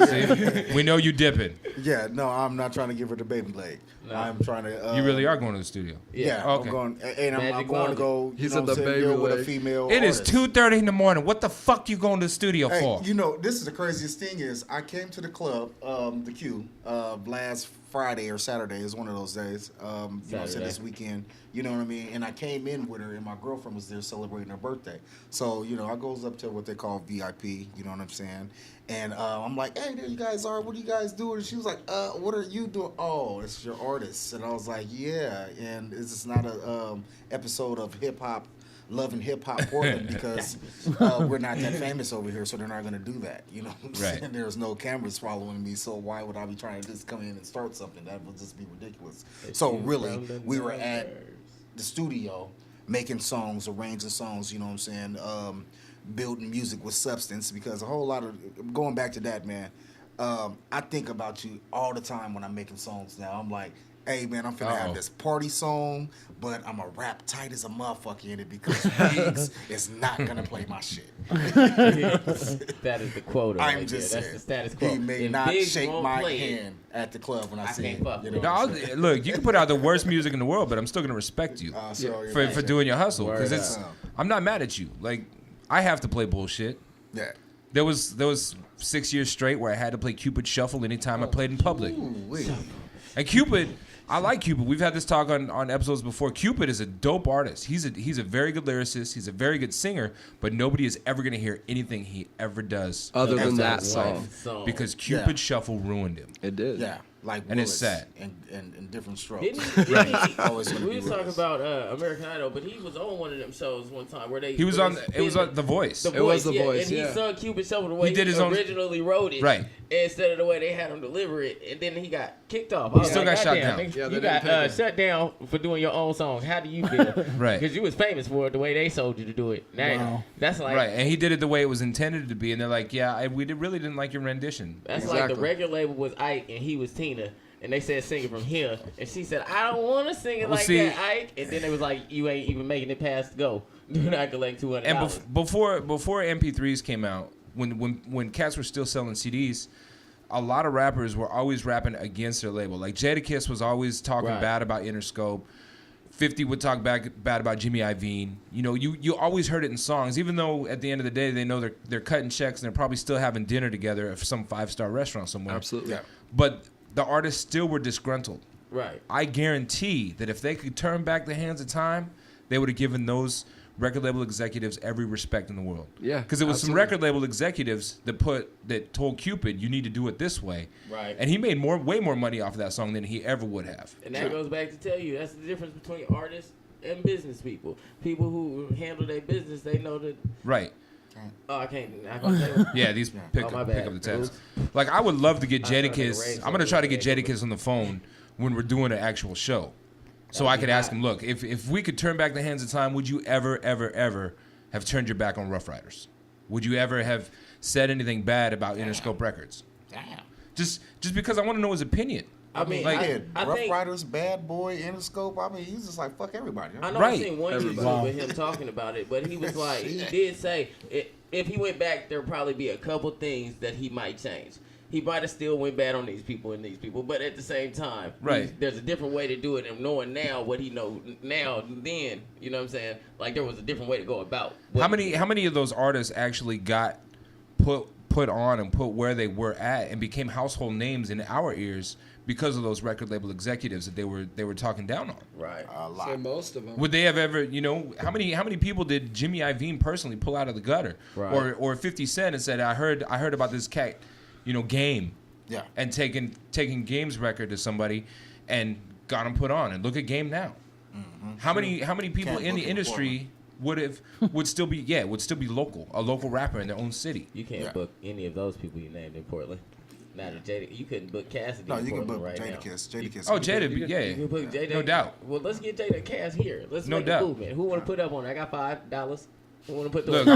Speaker 1: See? We know you dipping.
Speaker 4: Yeah, no, I'm not trying to give her the baby leg.
Speaker 3: No.
Speaker 4: I'm trying to.
Speaker 1: You really are going to the studio.
Speaker 4: Yeah,
Speaker 1: Okay.
Speaker 4: I'm going, and I'm
Speaker 3: Magic
Speaker 4: going to go.
Speaker 6: He
Speaker 4: You
Speaker 6: said
Speaker 4: know
Speaker 6: the
Speaker 4: what I'm saying,
Speaker 6: baby
Speaker 4: deal with a
Speaker 6: leg.
Speaker 4: female.
Speaker 1: It is
Speaker 4: artist.
Speaker 1: 2:30 in the morning. What the fuck you going to the studio
Speaker 4: Hey,
Speaker 1: for?
Speaker 4: you know, this is the craziest thing is I came to the club, the Q, last Friday or Saturday is one of those days. You know what I'm saying,
Speaker 3: Saturday.
Speaker 4: this weekend. You know what I mean? And I came in with her, and my girlfriend was there celebrating her birthday. So, you know, I goes up to what they call VIP. You know what I'm saying? And I'm like, hey, there you guys are. What are you guys doing? And she was like, what are you doing? Oh, it's your artist. And I was like, yeah. And this is not a episode of hip hop. Love and Hip Hop Portland because we're not that famous over here, so they're not going to do that. You know what I'm
Speaker 1: Right.
Speaker 4: saying? There's no cameras following me, so why would I be trying to just come in and start something? That would just be ridiculous. So really, we were at the studio making songs, arranging songs, you know what I'm saying, building music with substance because a whole lot of, going back to that, man, I think about you all the time when I'm making songs now. I'm like, hey, man, I'm finna have this party song, but I'm going to rap tight as a motherfucker in it because Biggz is not going to play my shit.
Speaker 3: That is the quota.
Speaker 4: I'm
Speaker 3: right
Speaker 4: just
Speaker 3: there.
Speaker 4: saying.
Speaker 3: That's the status quo.
Speaker 4: He may
Speaker 3: If
Speaker 4: not
Speaker 3: Biggz
Speaker 4: shake
Speaker 3: won't
Speaker 4: my
Speaker 3: play it,
Speaker 4: hand at the club when I see
Speaker 3: can't
Speaker 4: it.
Speaker 3: fuck
Speaker 4: You
Speaker 3: with
Speaker 4: know
Speaker 3: it.
Speaker 4: what
Speaker 1: No,
Speaker 4: I'm saying?
Speaker 1: look, you can put out the worst music in the world, but I'm still gonna respect you for doing your hustle because
Speaker 3: Word
Speaker 1: it's.
Speaker 4: up.
Speaker 1: I'm not mad at you. Like I have to play bullshit.
Speaker 4: Yeah.
Speaker 1: There was 6 years straight where I had to play Cupid Shuffle anytime I played in public.
Speaker 4: Ooh-wee.
Speaker 1: And Cupid, I like Cupid. We've had this talk on episodes before. Cupid is a dope artist. He's a very good lyricist. He's a very good singer, but nobody is ever gonna hear anything he ever does
Speaker 6: Other than that
Speaker 3: That's
Speaker 6: song.
Speaker 3: one
Speaker 1: because Cupid Shuffle ruined him.
Speaker 6: It did.
Speaker 4: Yeah, like
Speaker 1: And it's
Speaker 4: bullets
Speaker 1: sad.
Speaker 4: and different strokes.
Speaker 3: Didn't he?
Speaker 4: Always gonna
Speaker 3: We
Speaker 4: be
Speaker 3: was talking
Speaker 4: bullets.
Speaker 3: about American Idol, but he was on one of them shows one time where they.
Speaker 1: He was
Speaker 3: where
Speaker 1: on.
Speaker 3: they
Speaker 1: It was
Speaker 3: spin
Speaker 1: on The Voice.
Speaker 3: The
Speaker 6: It was The
Speaker 3: yeah,
Speaker 6: Voice,
Speaker 3: and he
Speaker 6: yeah.
Speaker 3: sung Cupid Shuffle the way
Speaker 1: He did his own-
Speaker 3: originally wrote it,
Speaker 1: Right.
Speaker 3: Instead of the way they had him deliver it, and then he got kicked off.
Speaker 1: He still got shut down.
Speaker 6: Yeah,
Speaker 3: You
Speaker 6: they didn't
Speaker 3: got
Speaker 6: pick him.
Speaker 3: shut down for doing your own song. How do you feel?
Speaker 1: Right.
Speaker 3: Because you was famous for it the way they sold you to do it. Now,
Speaker 2: Wow.
Speaker 3: that's like
Speaker 1: Right, and he did it the way it was intended to be, and they're like, "Yeah, really didn't like your rendition."
Speaker 3: That's like
Speaker 6: Exactly.
Speaker 3: the record label was Ike and he was Tina. And they said sing it from here. And she said, I don't want to sing it
Speaker 1: Well,
Speaker 3: like
Speaker 1: see-
Speaker 3: that, Ike. And then it was like, you ain't even making it past go. Do not collect $200.
Speaker 1: And before MP3s came out, when cats were still selling CDs, a lot of rappers were always rapping against their label. Like Jadakiss was always talking
Speaker 3: Right.
Speaker 1: bad about Interscope. 50 would talk bad about Jimmy Iovine. You know, you always heard it in songs, even though at the end of the day they know they're cutting checks and they're probably still having dinner together at some 5-star restaurant somewhere.
Speaker 6: Absolutely.
Speaker 4: Yeah.
Speaker 1: But the artists still were disgruntled.
Speaker 3: Right.
Speaker 1: I guarantee that if they could turn back the hands of time, they would have given those record label executives every respect in the world.
Speaker 6: Yeah,
Speaker 1: because it was some
Speaker 6: absolutely.
Speaker 1: record label executives that told Cupid, "You need to do it this way."
Speaker 3: Right.
Speaker 1: And he made way more money off of that song than he ever would have.
Speaker 3: And that goes back to tell you, that's the difference between artists and business people. People who handle their business, they know that,
Speaker 1: Right.
Speaker 3: oh, I can't say
Speaker 1: Yeah, these pick
Speaker 3: Oh, my
Speaker 1: up
Speaker 3: bad.
Speaker 1: the tabs. Like I would love to get
Speaker 3: I'm trying to
Speaker 1: Jadakiss.
Speaker 3: raise
Speaker 1: I'm gonna try to
Speaker 3: something
Speaker 1: get
Speaker 3: today,
Speaker 1: Jadakiss on the phone when we're doing an actual show, so I could ask him, look, if we could turn back the hands of time, would you ever have turned your back on Rough Riders? Would you ever have said anything bad about Interscope Records?
Speaker 4: Damn.
Speaker 1: Just because I want to know his opinion.
Speaker 3: I mean,
Speaker 1: Like-
Speaker 3: I
Speaker 4: Rough
Speaker 3: think
Speaker 4: Riders, Bad Boy, Interscope. I mean, he's just like fuck everybody.
Speaker 3: I know
Speaker 1: Right.
Speaker 3: I've seen one
Speaker 6: Everybody.
Speaker 3: YouTube with him talking about it, but he was like, he did say if he went back, there'd probably be a couple things that he might change. He might have still went bad on these people and these people, but at the same time,
Speaker 1: Right.
Speaker 3: there's a different way to do it, and knowing now what he knows now, then, you know what I'm saying? Like, there was a different way to go about.
Speaker 1: How many of those artists actually got put on and put where they were at and became household names in our ears because of those record label executives that they were talking down on?
Speaker 3: Right.
Speaker 4: A lot.
Speaker 6: Say most of them.
Speaker 1: Would they have ever, how many people did Jimmy Iovine personally pull out of the gutter,
Speaker 3: Right.
Speaker 1: or 50 Cent and said, I heard about this cat, Game,
Speaker 4: Yeah.
Speaker 1: and taking Game's record to somebody and got him put on, and look at Game now. How many people
Speaker 4: Can't
Speaker 1: in
Speaker 4: book
Speaker 1: the
Speaker 4: in
Speaker 1: industry would still be a local rapper in their own city?
Speaker 3: You can't
Speaker 4: Yeah.
Speaker 3: book any of those people you named in Portland. Not a Jada. You couldn't book Cassidy
Speaker 4: No,
Speaker 3: in
Speaker 4: you can
Speaker 3: Portland
Speaker 4: book
Speaker 3: right now.
Speaker 4: Jadakiss. Jadakiss.
Speaker 1: Oh,
Speaker 3: You
Speaker 1: Jada, yeah,
Speaker 3: can put Jada.
Speaker 1: no doubt.
Speaker 3: Well, let's get Jada Cass here. Let's
Speaker 1: No
Speaker 3: make
Speaker 1: doubt.
Speaker 3: a movement. Who want to put up on it? I got $5. Who want to put the
Speaker 1: Look,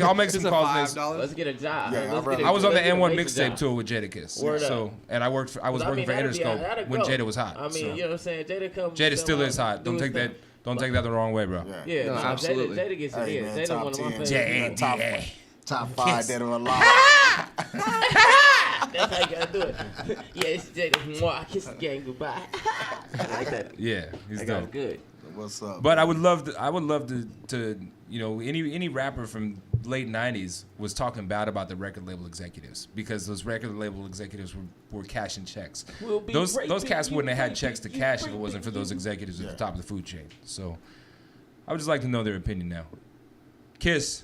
Speaker 1: I'll make some calls. Next.
Speaker 3: Let's get a job.
Speaker 4: Yeah,
Speaker 3: Let's
Speaker 4: I'd
Speaker 3: get a-
Speaker 1: I was on the
Speaker 3: let's get a
Speaker 1: N1
Speaker 3: major
Speaker 1: mixtape
Speaker 3: job.
Speaker 1: tour with Jadakiss.
Speaker 3: Word
Speaker 1: So,
Speaker 3: up.
Speaker 1: and I was working for
Speaker 3: that'd be-
Speaker 1: Interscope
Speaker 3: that'd
Speaker 1: when
Speaker 3: go.
Speaker 1: Jada was hot.
Speaker 3: I mean,
Speaker 1: so.
Speaker 3: you know what I'm saying? Jada come.
Speaker 1: Jada still
Speaker 3: come
Speaker 1: is
Speaker 3: out,
Speaker 1: hot. Don't
Speaker 3: do
Speaker 1: take
Speaker 3: his
Speaker 1: that.
Speaker 3: thing.
Speaker 1: Don't take that the wrong way, bro.
Speaker 4: Yeah.
Speaker 3: Yeah,
Speaker 6: No,
Speaker 3: no,
Speaker 6: absolutely.
Speaker 3: Jada gets it
Speaker 4: Hey,
Speaker 3: in.
Speaker 4: man,
Speaker 3: Jada
Speaker 4: top
Speaker 3: one of my
Speaker 4: 10.
Speaker 3: favorite.
Speaker 1: Yeah.
Speaker 4: Top 5 dead or alive.
Speaker 3: That's how you gotta do it. Yeah, it's Jada. Mwah, kiss the gang goodbye. I like that.
Speaker 1: Yeah, he's
Speaker 3: That guy's
Speaker 1: dope.
Speaker 3: good.
Speaker 4: What's up?
Speaker 1: But I would love to any rapper from late '90s was talking bad about the record label executives because those record label executives were cashing checks.
Speaker 3: We'll be
Speaker 1: Those
Speaker 3: raping
Speaker 1: cats
Speaker 3: you,
Speaker 1: wouldn't have had
Speaker 3: raping
Speaker 1: checks to
Speaker 3: you,
Speaker 1: cash if it wasn't for
Speaker 3: raping
Speaker 1: those
Speaker 3: you.
Speaker 1: executives at
Speaker 4: Yeah.
Speaker 1: the top of the food chain. So I would just like to know their opinion now. Kiss,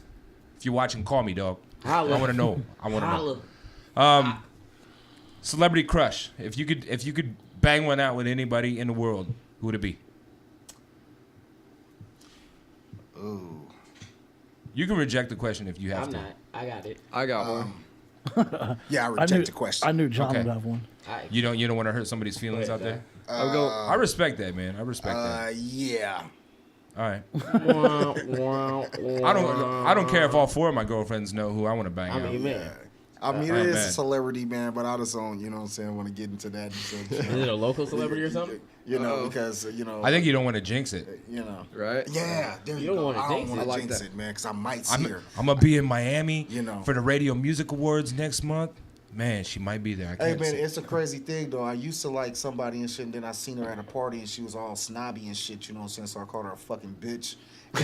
Speaker 1: if you're watching, call me, dog.
Speaker 3: Holla.
Speaker 1: I want to know. I want to know.
Speaker 3: Holla.
Speaker 1: Celebrity crush. If you could bang one out with anybody in the world, who would it be?
Speaker 4: Ooh.
Speaker 1: You can reject the question if you have
Speaker 3: I'm
Speaker 1: to.
Speaker 3: not. I got it.
Speaker 6: I got one.
Speaker 4: Yeah, I reject the question.
Speaker 2: I knew John
Speaker 1: Okay.
Speaker 2: would have one.
Speaker 1: You don't want to hurt somebody's feelings out there.
Speaker 6: I'm going.
Speaker 1: I respect that, man. I respect that.
Speaker 4: Yeah.
Speaker 1: All right. I don't care if all 4 of my girlfriends know who I want to bang
Speaker 3: I
Speaker 1: out.
Speaker 3: mean, man.
Speaker 4: I mean,
Speaker 1: I'm
Speaker 4: it is
Speaker 1: mad.
Speaker 4: a celebrity, man, but I just don't, you know what I'm saying, want to get into that.
Speaker 3: Is it a local celebrity or something?
Speaker 4: You know, because, you know.
Speaker 1: I think you don't want to jinx it.
Speaker 4: You know.
Speaker 6: Right?
Speaker 4: Yeah, there you
Speaker 3: don't
Speaker 4: go.
Speaker 3: wanna
Speaker 4: I
Speaker 3: jinx
Speaker 4: don't
Speaker 3: it.
Speaker 4: want
Speaker 6: I
Speaker 4: to
Speaker 6: like
Speaker 4: jinx
Speaker 6: that.
Speaker 4: it, man, because I might see her.
Speaker 1: I'm gonna be in Miami,
Speaker 4: You know.
Speaker 1: for the Radio Music Awards next month. Man, she might be there. I
Speaker 4: Hey
Speaker 1: can't
Speaker 4: man,
Speaker 1: see.
Speaker 4: it's a crazy thing though. I used to like somebody and shit, and then I seen her at a party and she was all snobby and shit. You know what I'm saying? So I called her a fucking bitch.
Speaker 3: What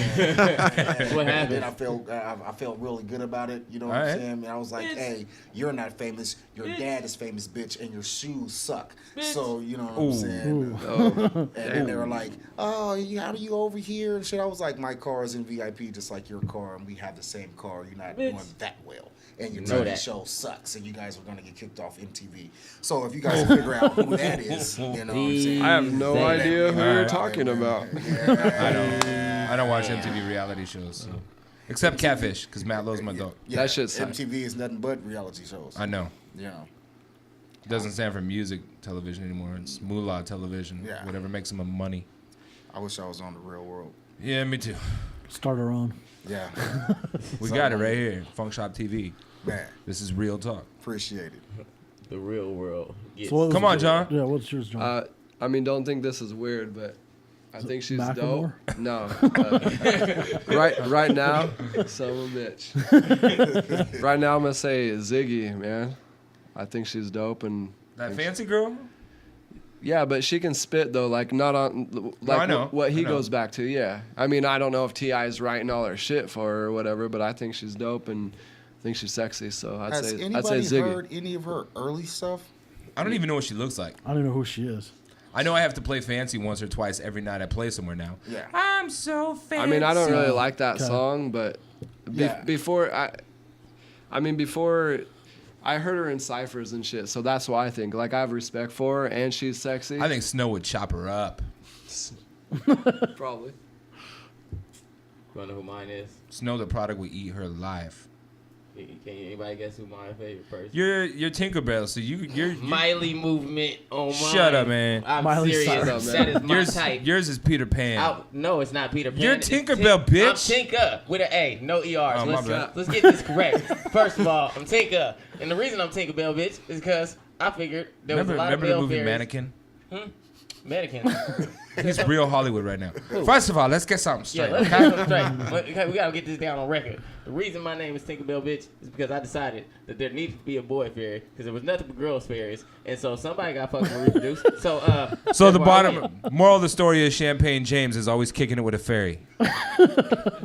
Speaker 4: And
Speaker 3: happened?
Speaker 4: then I felt really good about it. You know what
Speaker 1: All
Speaker 4: I'm
Speaker 1: right.
Speaker 4: saying? And I was like,
Speaker 3: Bitch.
Speaker 4: hey, you're not famous. Your
Speaker 3: Bitch.
Speaker 4: dad is famous, bitch, and your shoes suck.
Speaker 3: Bitch.
Speaker 4: So you know what
Speaker 1: Ooh.
Speaker 4: I'm saying?
Speaker 6: Oh,
Speaker 4: And then they were like, oh, how do you over here and shit? I was like, my car is in VIP just like your car, and we have the same car. You're not
Speaker 3: Bitch.
Speaker 4: doing that well. And your
Speaker 3: Know
Speaker 4: TV
Speaker 3: that.
Speaker 4: show sucks, and you guys are going to get kicked off MTV. So if you guys can figure out who that is, you know what I'm saying?
Speaker 6: I have no
Speaker 3: Say that.
Speaker 6: idea who
Speaker 1: All
Speaker 6: you're
Speaker 1: right.
Speaker 6: talking about.
Speaker 1: I don't watch MTV reality shows, so. Except Catfish, because Matt loves my dog.
Speaker 4: Yeah,
Speaker 6: That shit's
Speaker 4: MTV is nothing but reality shows.
Speaker 1: I know.
Speaker 4: You know.
Speaker 1: It doesn't stand for music television anymore. It's moolah television.
Speaker 4: Yeah.
Speaker 1: Whatever makes them money.
Speaker 4: I wish I was on the real world.
Speaker 1: Yeah, me too.
Speaker 2: Start our own.
Speaker 4: Yeah.
Speaker 1: We got it right here. FunkShopTV.
Speaker 4: Man,
Speaker 1: This is real talk.
Speaker 4: appreciate it.
Speaker 3: The real world. Gets
Speaker 2: So what was
Speaker 1: Come on,
Speaker 2: it?
Speaker 1: John.
Speaker 2: Yeah, what's yours, John?
Speaker 6: I mean, don't think this is weird, but I think she's
Speaker 2: Macklemore?
Speaker 6: dope. No. Right now, son of a bitch. Right now, I'm going to say Ziggy, man. I think she's dope. And
Speaker 1: That fancy girl?
Speaker 6: yeah, but she can spit, though, like not on like
Speaker 1: I know.
Speaker 6: what he
Speaker 1: I know.
Speaker 6: goes back to, yeah. I mean, I don't know if T.I. is writing all her shit for her or whatever, but I think she's dope and I think she's sexy, so I'd
Speaker 4: Has
Speaker 6: say
Speaker 4: anybody
Speaker 6: Ziggy.
Speaker 4: heard any of her early stuff?
Speaker 1: I don't even know what she looks like.
Speaker 2: I don't know who she is.
Speaker 1: I know I have to play fancy once or twice every night I play somewhere now.
Speaker 4: Yeah.
Speaker 1: I'm so fancy.
Speaker 6: I mean, I don't really like that
Speaker 2: Okay.
Speaker 6: song, but
Speaker 4: Yeah.
Speaker 6: before I heard her in ciphers and shit, so that's why I think like I have respect for her and she's sexy.
Speaker 1: I think Snow would chop her up.
Speaker 6: probably.
Speaker 3: You wanna know who mine is?
Speaker 1: Snow the product would eat her alive.
Speaker 3: Can anybody guess who my favorite person?
Speaker 1: You're Tinkerbell, so you're
Speaker 3: Miley movement on mine.
Speaker 1: Shut up, man.
Speaker 3: I'm
Speaker 2: Miley
Speaker 3: serious.
Speaker 2: Cyrus.
Speaker 6: Shut up,
Speaker 3: That is my
Speaker 1: yours,
Speaker 3: type.
Speaker 1: yours is Peter Pan.
Speaker 3: No, it's not Peter Pan.
Speaker 1: You're
Speaker 3: It's
Speaker 1: Tinkerbell, bitch.
Speaker 3: I'm Tinker with an A, no ERs.
Speaker 1: Oh, my bad.
Speaker 3: Let's get this correct. First of all, I'm Tinker. And the reason I'm Tinkerbell, bitch, is because I figured there was a lot
Speaker 1: Remember
Speaker 3: of
Speaker 1: the movie
Speaker 3: fairies.
Speaker 1: Mannequin?
Speaker 3: Mannequin.
Speaker 1: He's real Hollywood right now. First of all, let's get something
Speaker 3: Yeah,
Speaker 1: straight.
Speaker 3: let's
Speaker 1: okay?
Speaker 3: get something straight. Okay, we gotta get this down on record. The reason my name is Tinkerbell Bitch is because I decided that there needed to be a boy fairy because there was nothing but girls fairies, and so somebody got fucking reproduced. So
Speaker 1: So
Speaker 3: that's
Speaker 1: the
Speaker 3: where I
Speaker 1: bottom
Speaker 3: went.
Speaker 1: moral of the story is Champange James is always kicking it with a fairy.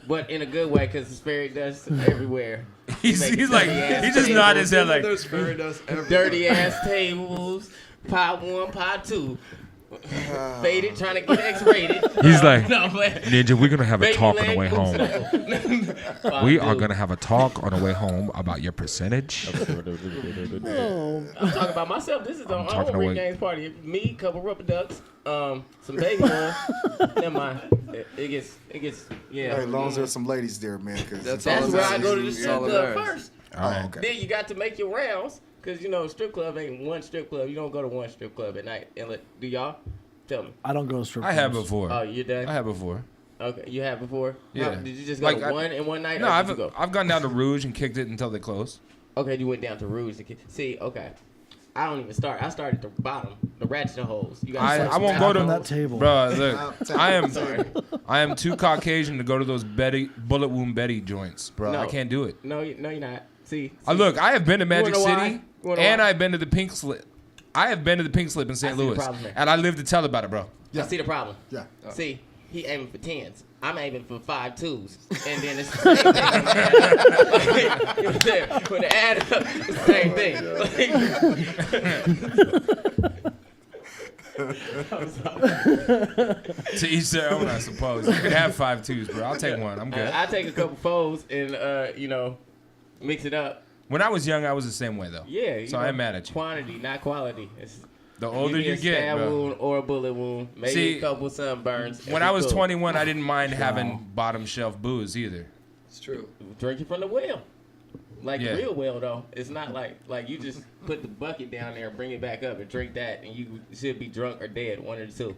Speaker 3: But in a good way because it's fairy dust everywhere.
Speaker 1: He's like he just nodded his head like
Speaker 6: There's fairy dust everywhere.
Speaker 3: Dirty ass tables, pot 1, pot 2. Faded, trying to get X-rated.
Speaker 1: He's like,
Speaker 3: no, but
Speaker 1: Ninja, we're gonna have a
Speaker 3: baby
Speaker 1: talk on the
Speaker 3: leg
Speaker 1: way home.
Speaker 3: snuffle.
Speaker 1: We are gonna have a talk on the way home about your percentage.
Speaker 3: I'm talking about myself. This is on
Speaker 1: talking
Speaker 3: our Ring
Speaker 1: away.
Speaker 3: Games party. Me, couple rubber ducks, some baby ones. Never mind. It gets. Yeah.
Speaker 4: Hey, as long as there's some ladies there, man. Cause
Speaker 3: That's
Speaker 6: all
Speaker 3: where I
Speaker 6: that
Speaker 3: go to the
Speaker 6: is.
Speaker 3: strip
Speaker 6: All that
Speaker 3: club
Speaker 6: matters.
Speaker 3: first.
Speaker 1: All right.
Speaker 4: okay.
Speaker 3: Then you got to make your rounds, cause you know strip club ain't one strip club. You don't go to one strip club at night. And do y'all? Tell me.
Speaker 2: I don't go to strip
Speaker 1: I have
Speaker 2: clubs.
Speaker 1: before.
Speaker 3: Oh, you're done.
Speaker 1: I have before.
Speaker 3: Okay, you have before.
Speaker 1: Yeah.
Speaker 3: Did you just go
Speaker 1: Like,
Speaker 3: to one in one night?
Speaker 1: No,
Speaker 3: or did you go?
Speaker 1: I've gone down to Rouge and kicked it until they closed.
Speaker 3: Okay, you went down to Rouge. See, okay. I don't even start. I started at the bottom, the ratchet holes. You
Speaker 1: I won't go to
Speaker 2: on that table.
Speaker 1: Bro, look, I am too Caucasian to go to those bullet wound Betty joints, bro.
Speaker 3: No.
Speaker 1: I can't do it.
Speaker 3: No, you're not. See,
Speaker 1: Look, I have been to Magic
Speaker 3: wanna know why?
Speaker 1: City
Speaker 3: You wanna
Speaker 1: and
Speaker 3: why?
Speaker 1: I've been to the Pink Slip. I have been to the Pink Slip in St.
Speaker 3: see the
Speaker 1: Louis,
Speaker 3: problem there.
Speaker 1: and I live to tell about it, bro.
Speaker 3: I see the problem.
Speaker 4: Yeah.
Speaker 3: See, he aiming for 10s. I'm aiming for 5.2s. And then it's the same thing. When the add up, it's the same thing.
Speaker 1: To each their own, I suppose. You can have 5.2s, bro. I'll take one. I'm good.
Speaker 3: I take a couple folds and, mix it up.
Speaker 1: When I was young, I was the same way, though.
Speaker 3: Yeah.
Speaker 1: So I ain't mad at you.
Speaker 3: Quantity, not quality. It's
Speaker 1: The older
Speaker 3: give me
Speaker 1: you
Speaker 3: a
Speaker 1: get,
Speaker 3: stab
Speaker 1: bro.
Speaker 3: wound or a bullet wound, maybe
Speaker 1: See,
Speaker 3: a couple sunburns.
Speaker 1: When I was 21, I didn't mind having bottom shelf booze either.
Speaker 6: It's true.
Speaker 3: Drink it from the well. Like
Speaker 1: Yeah.
Speaker 3: real well though. It's not like you just put the bucket down there and bring it back up and drink that and you should be drunk or dead, one of the two.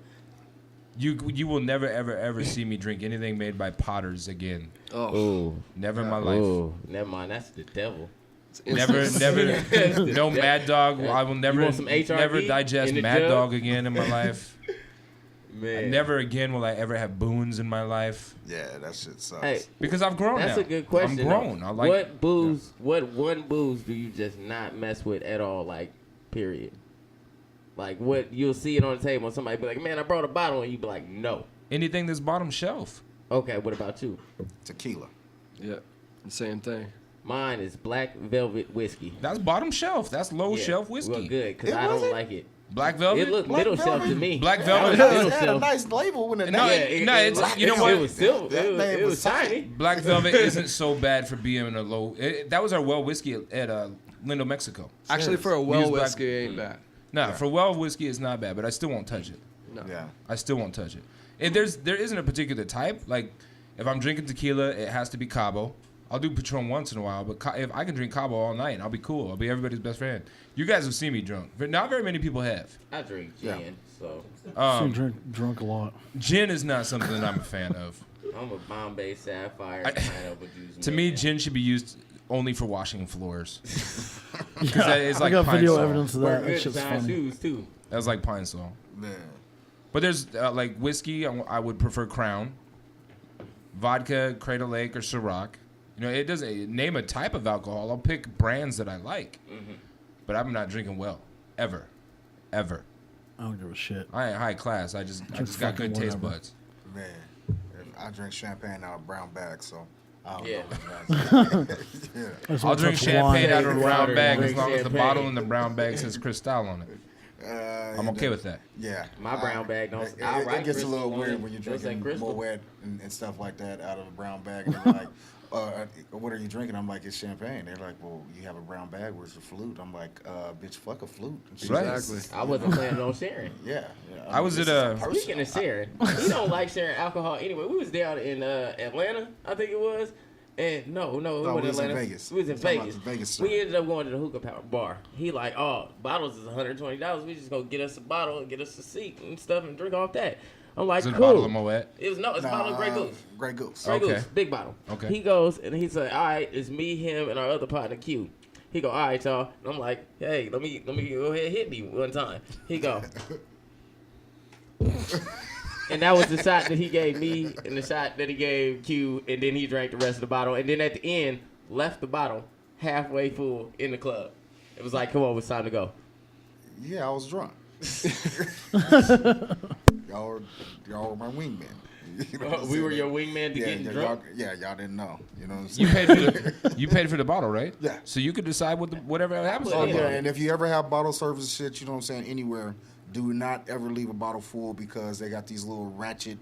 Speaker 1: You will never ever see me drink anything made by Potters again.
Speaker 6: Oh,
Speaker 1: Never in my life.
Speaker 3: Oh, never mind. That's the devil.
Speaker 1: Never, no Mad Dog. I will never,
Speaker 3: want some HRV
Speaker 1: never digest
Speaker 3: in the
Speaker 1: Mad
Speaker 3: jug?
Speaker 1: Dog again in my life.
Speaker 3: Man.
Speaker 1: Never again will I ever have boons in my life
Speaker 4: Yeah, that shit sucks.
Speaker 3: Hey,
Speaker 1: because I've grown
Speaker 3: that's
Speaker 1: now.
Speaker 3: a good question.
Speaker 1: I'm grown.
Speaker 3: though.
Speaker 1: I like
Speaker 3: what booze? What one booze do you just not mess with at all? Like, period. Like what you'll see it on the table and somebody be like, "Man, I brought a bottle," and you be like, "No."
Speaker 1: anything that's bottom shelf.
Speaker 3: Okay, what about you?
Speaker 4: Tequila.
Speaker 6: yeah. Same thing.
Speaker 3: Mine is Black Velvet whiskey.
Speaker 1: That's bottom shelf. That's low
Speaker 3: Yeah.
Speaker 1: shelf whiskey.
Speaker 3: Well, good, because
Speaker 4: It
Speaker 3: I don't
Speaker 4: wasn't?
Speaker 3: like it.
Speaker 1: Black Velvet.
Speaker 3: It looked
Speaker 4: Black
Speaker 3: middle shelf
Speaker 4: Velvet?
Speaker 3: to me.
Speaker 1: Black
Speaker 3: That was
Speaker 1: Velvet?
Speaker 3: middle
Speaker 4: It had a
Speaker 3: shelf.
Speaker 4: nice label when it
Speaker 1: No,
Speaker 3: Yeah,
Speaker 1: no, it's you know
Speaker 3: it
Speaker 1: what?
Speaker 3: was still
Speaker 4: That name
Speaker 3: it
Speaker 4: was
Speaker 3: was shiny.
Speaker 1: Black Velvet isn't so bad for being a low. That was our well whiskey at Lindo, Mexico.
Speaker 6: Actually, for a
Speaker 1: We
Speaker 6: well
Speaker 1: use black-
Speaker 6: whiskey, it ain't bad.
Speaker 1: Nah, for well whiskey, it's not bad, but I still won't touch it.
Speaker 6: No.
Speaker 4: Yeah.
Speaker 1: I still won't touch it. And there isn't a particular type. Like, if I'm drinking tequila, it has to be Cabo. I'll do Patron once in a while, but if I can drink Cabo all night, I'll be cool. I'll be everybody's best friend. You guys have seen me drunk, but not very many people have.
Speaker 3: I drink gin, so
Speaker 2: Seen drunk a lot.
Speaker 1: Gin is not something that I'm a fan of.
Speaker 3: I'm a Bombay Sapphire pineapple juice.
Speaker 1: To me,
Speaker 3: man.
Speaker 1: gin should be used only for washing floors. Because it's
Speaker 2: I
Speaker 1: like
Speaker 2: got
Speaker 1: pine
Speaker 2: video
Speaker 1: sol.
Speaker 2: evidence of
Speaker 3: Wear
Speaker 2: that. That
Speaker 3: good
Speaker 2: shit's
Speaker 3: design
Speaker 2: funny.
Speaker 3: shoes too.
Speaker 1: That's like pine sol.
Speaker 4: Man.
Speaker 1: But there's like whiskey. I would prefer Crown. Vodka, Cradle Lake, or Ciroc. You know, it doesn't name a type of alcohol. I'll pick brands that I like. But I'm not drinking well, ever.
Speaker 2: I don't give a shit.
Speaker 1: I ain't high class. I just got good
Speaker 2: fucking
Speaker 1: taste
Speaker 2: whatever.
Speaker 1: buds.
Speaker 4: Man. I drink champagne out of brown bags, so I don't
Speaker 3: Yeah.
Speaker 4: know. Yeah.
Speaker 2: That's
Speaker 1: I'll
Speaker 2: what
Speaker 1: drink
Speaker 2: touch
Speaker 1: champagne
Speaker 2: wine.
Speaker 1: out of a brown
Speaker 3: Water,
Speaker 1: bag as
Speaker 3: drink
Speaker 1: long as the
Speaker 3: champagne.
Speaker 1: bottle in the brown bag says Cristal on it. I'm okay with that.
Speaker 4: Yeah.
Speaker 3: My brown bag don't.
Speaker 4: It gets a little weird when you're drinking Moet and stuff like that out of a brown bag. And they're like, what are you drinking? I'm like, it's champagne. They're like, well, you have a brown bag. Where's the flute? I'm like, bitch, fuck a flute.
Speaker 1: Right.
Speaker 6: Exactly.
Speaker 3: I wasn't planning on sharing.
Speaker 4: Yeah.
Speaker 1: I was
Speaker 4: mean,
Speaker 1: at
Speaker 4: this
Speaker 1: a-
Speaker 4: is personal.
Speaker 3: Speaking of sharing, we don't like sharing alcohol anyway. We was down in Atlanta, I think it was. And no, it
Speaker 4: No,
Speaker 3: wasn't
Speaker 4: we was in
Speaker 3: Atlanta.
Speaker 4: Vegas.
Speaker 3: We was in
Speaker 4: Talking about
Speaker 3: Vegas.
Speaker 4: the Vegas
Speaker 3: We
Speaker 4: show.
Speaker 3: ended up going to the Hookah bar. He like, oh, bottles is $120. We just go get us a bottle and get us a seat and stuff and drink off that. I'm like,
Speaker 1: Is it a
Speaker 3: cool.
Speaker 1: bottle of Moet?
Speaker 3: It was it's a bottle of Grey Goose.
Speaker 4: Grey Goose.
Speaker 3: Grey
Speaker 1: Okay.
Speaker 3: Goose, big bottle.
Speaker 1: Okay.
Speaker 3: He goes and he said, all right, it's me, him, and our other partner Q. He go, all right, y'all. And I'm like, hey, let me go ahead and hit me one time. He go. And that was the shot that he gave me and the shot that he gave Q, and then he drank the rest of the bottle. And then at the end, left the bottle halfway full in the club. It was like, come on, it's time to go.
Speaker 4: Yeah, I was drunk. y'all were my wingman. You know
Speaker 3: We were your wingman to getting drunk?
Speaker 4: Y'all didn't know. You know what I'm
Speaker 1: You
Speaker 4: saying?
Speaker 1: paid for the bottle, right?
Speaker 4: Yeah.
Speaker 1: So you could decide whatever happens.
Speaker 3: Oh,
Speaker 1: to the
Speaker 4: Yeah,
Speaker 1: bottle.
Speaker 4: and if you ever have bottle service shit, you know what I'm saying, anywhere, do not ever leave a bottle full because they got these little ratchet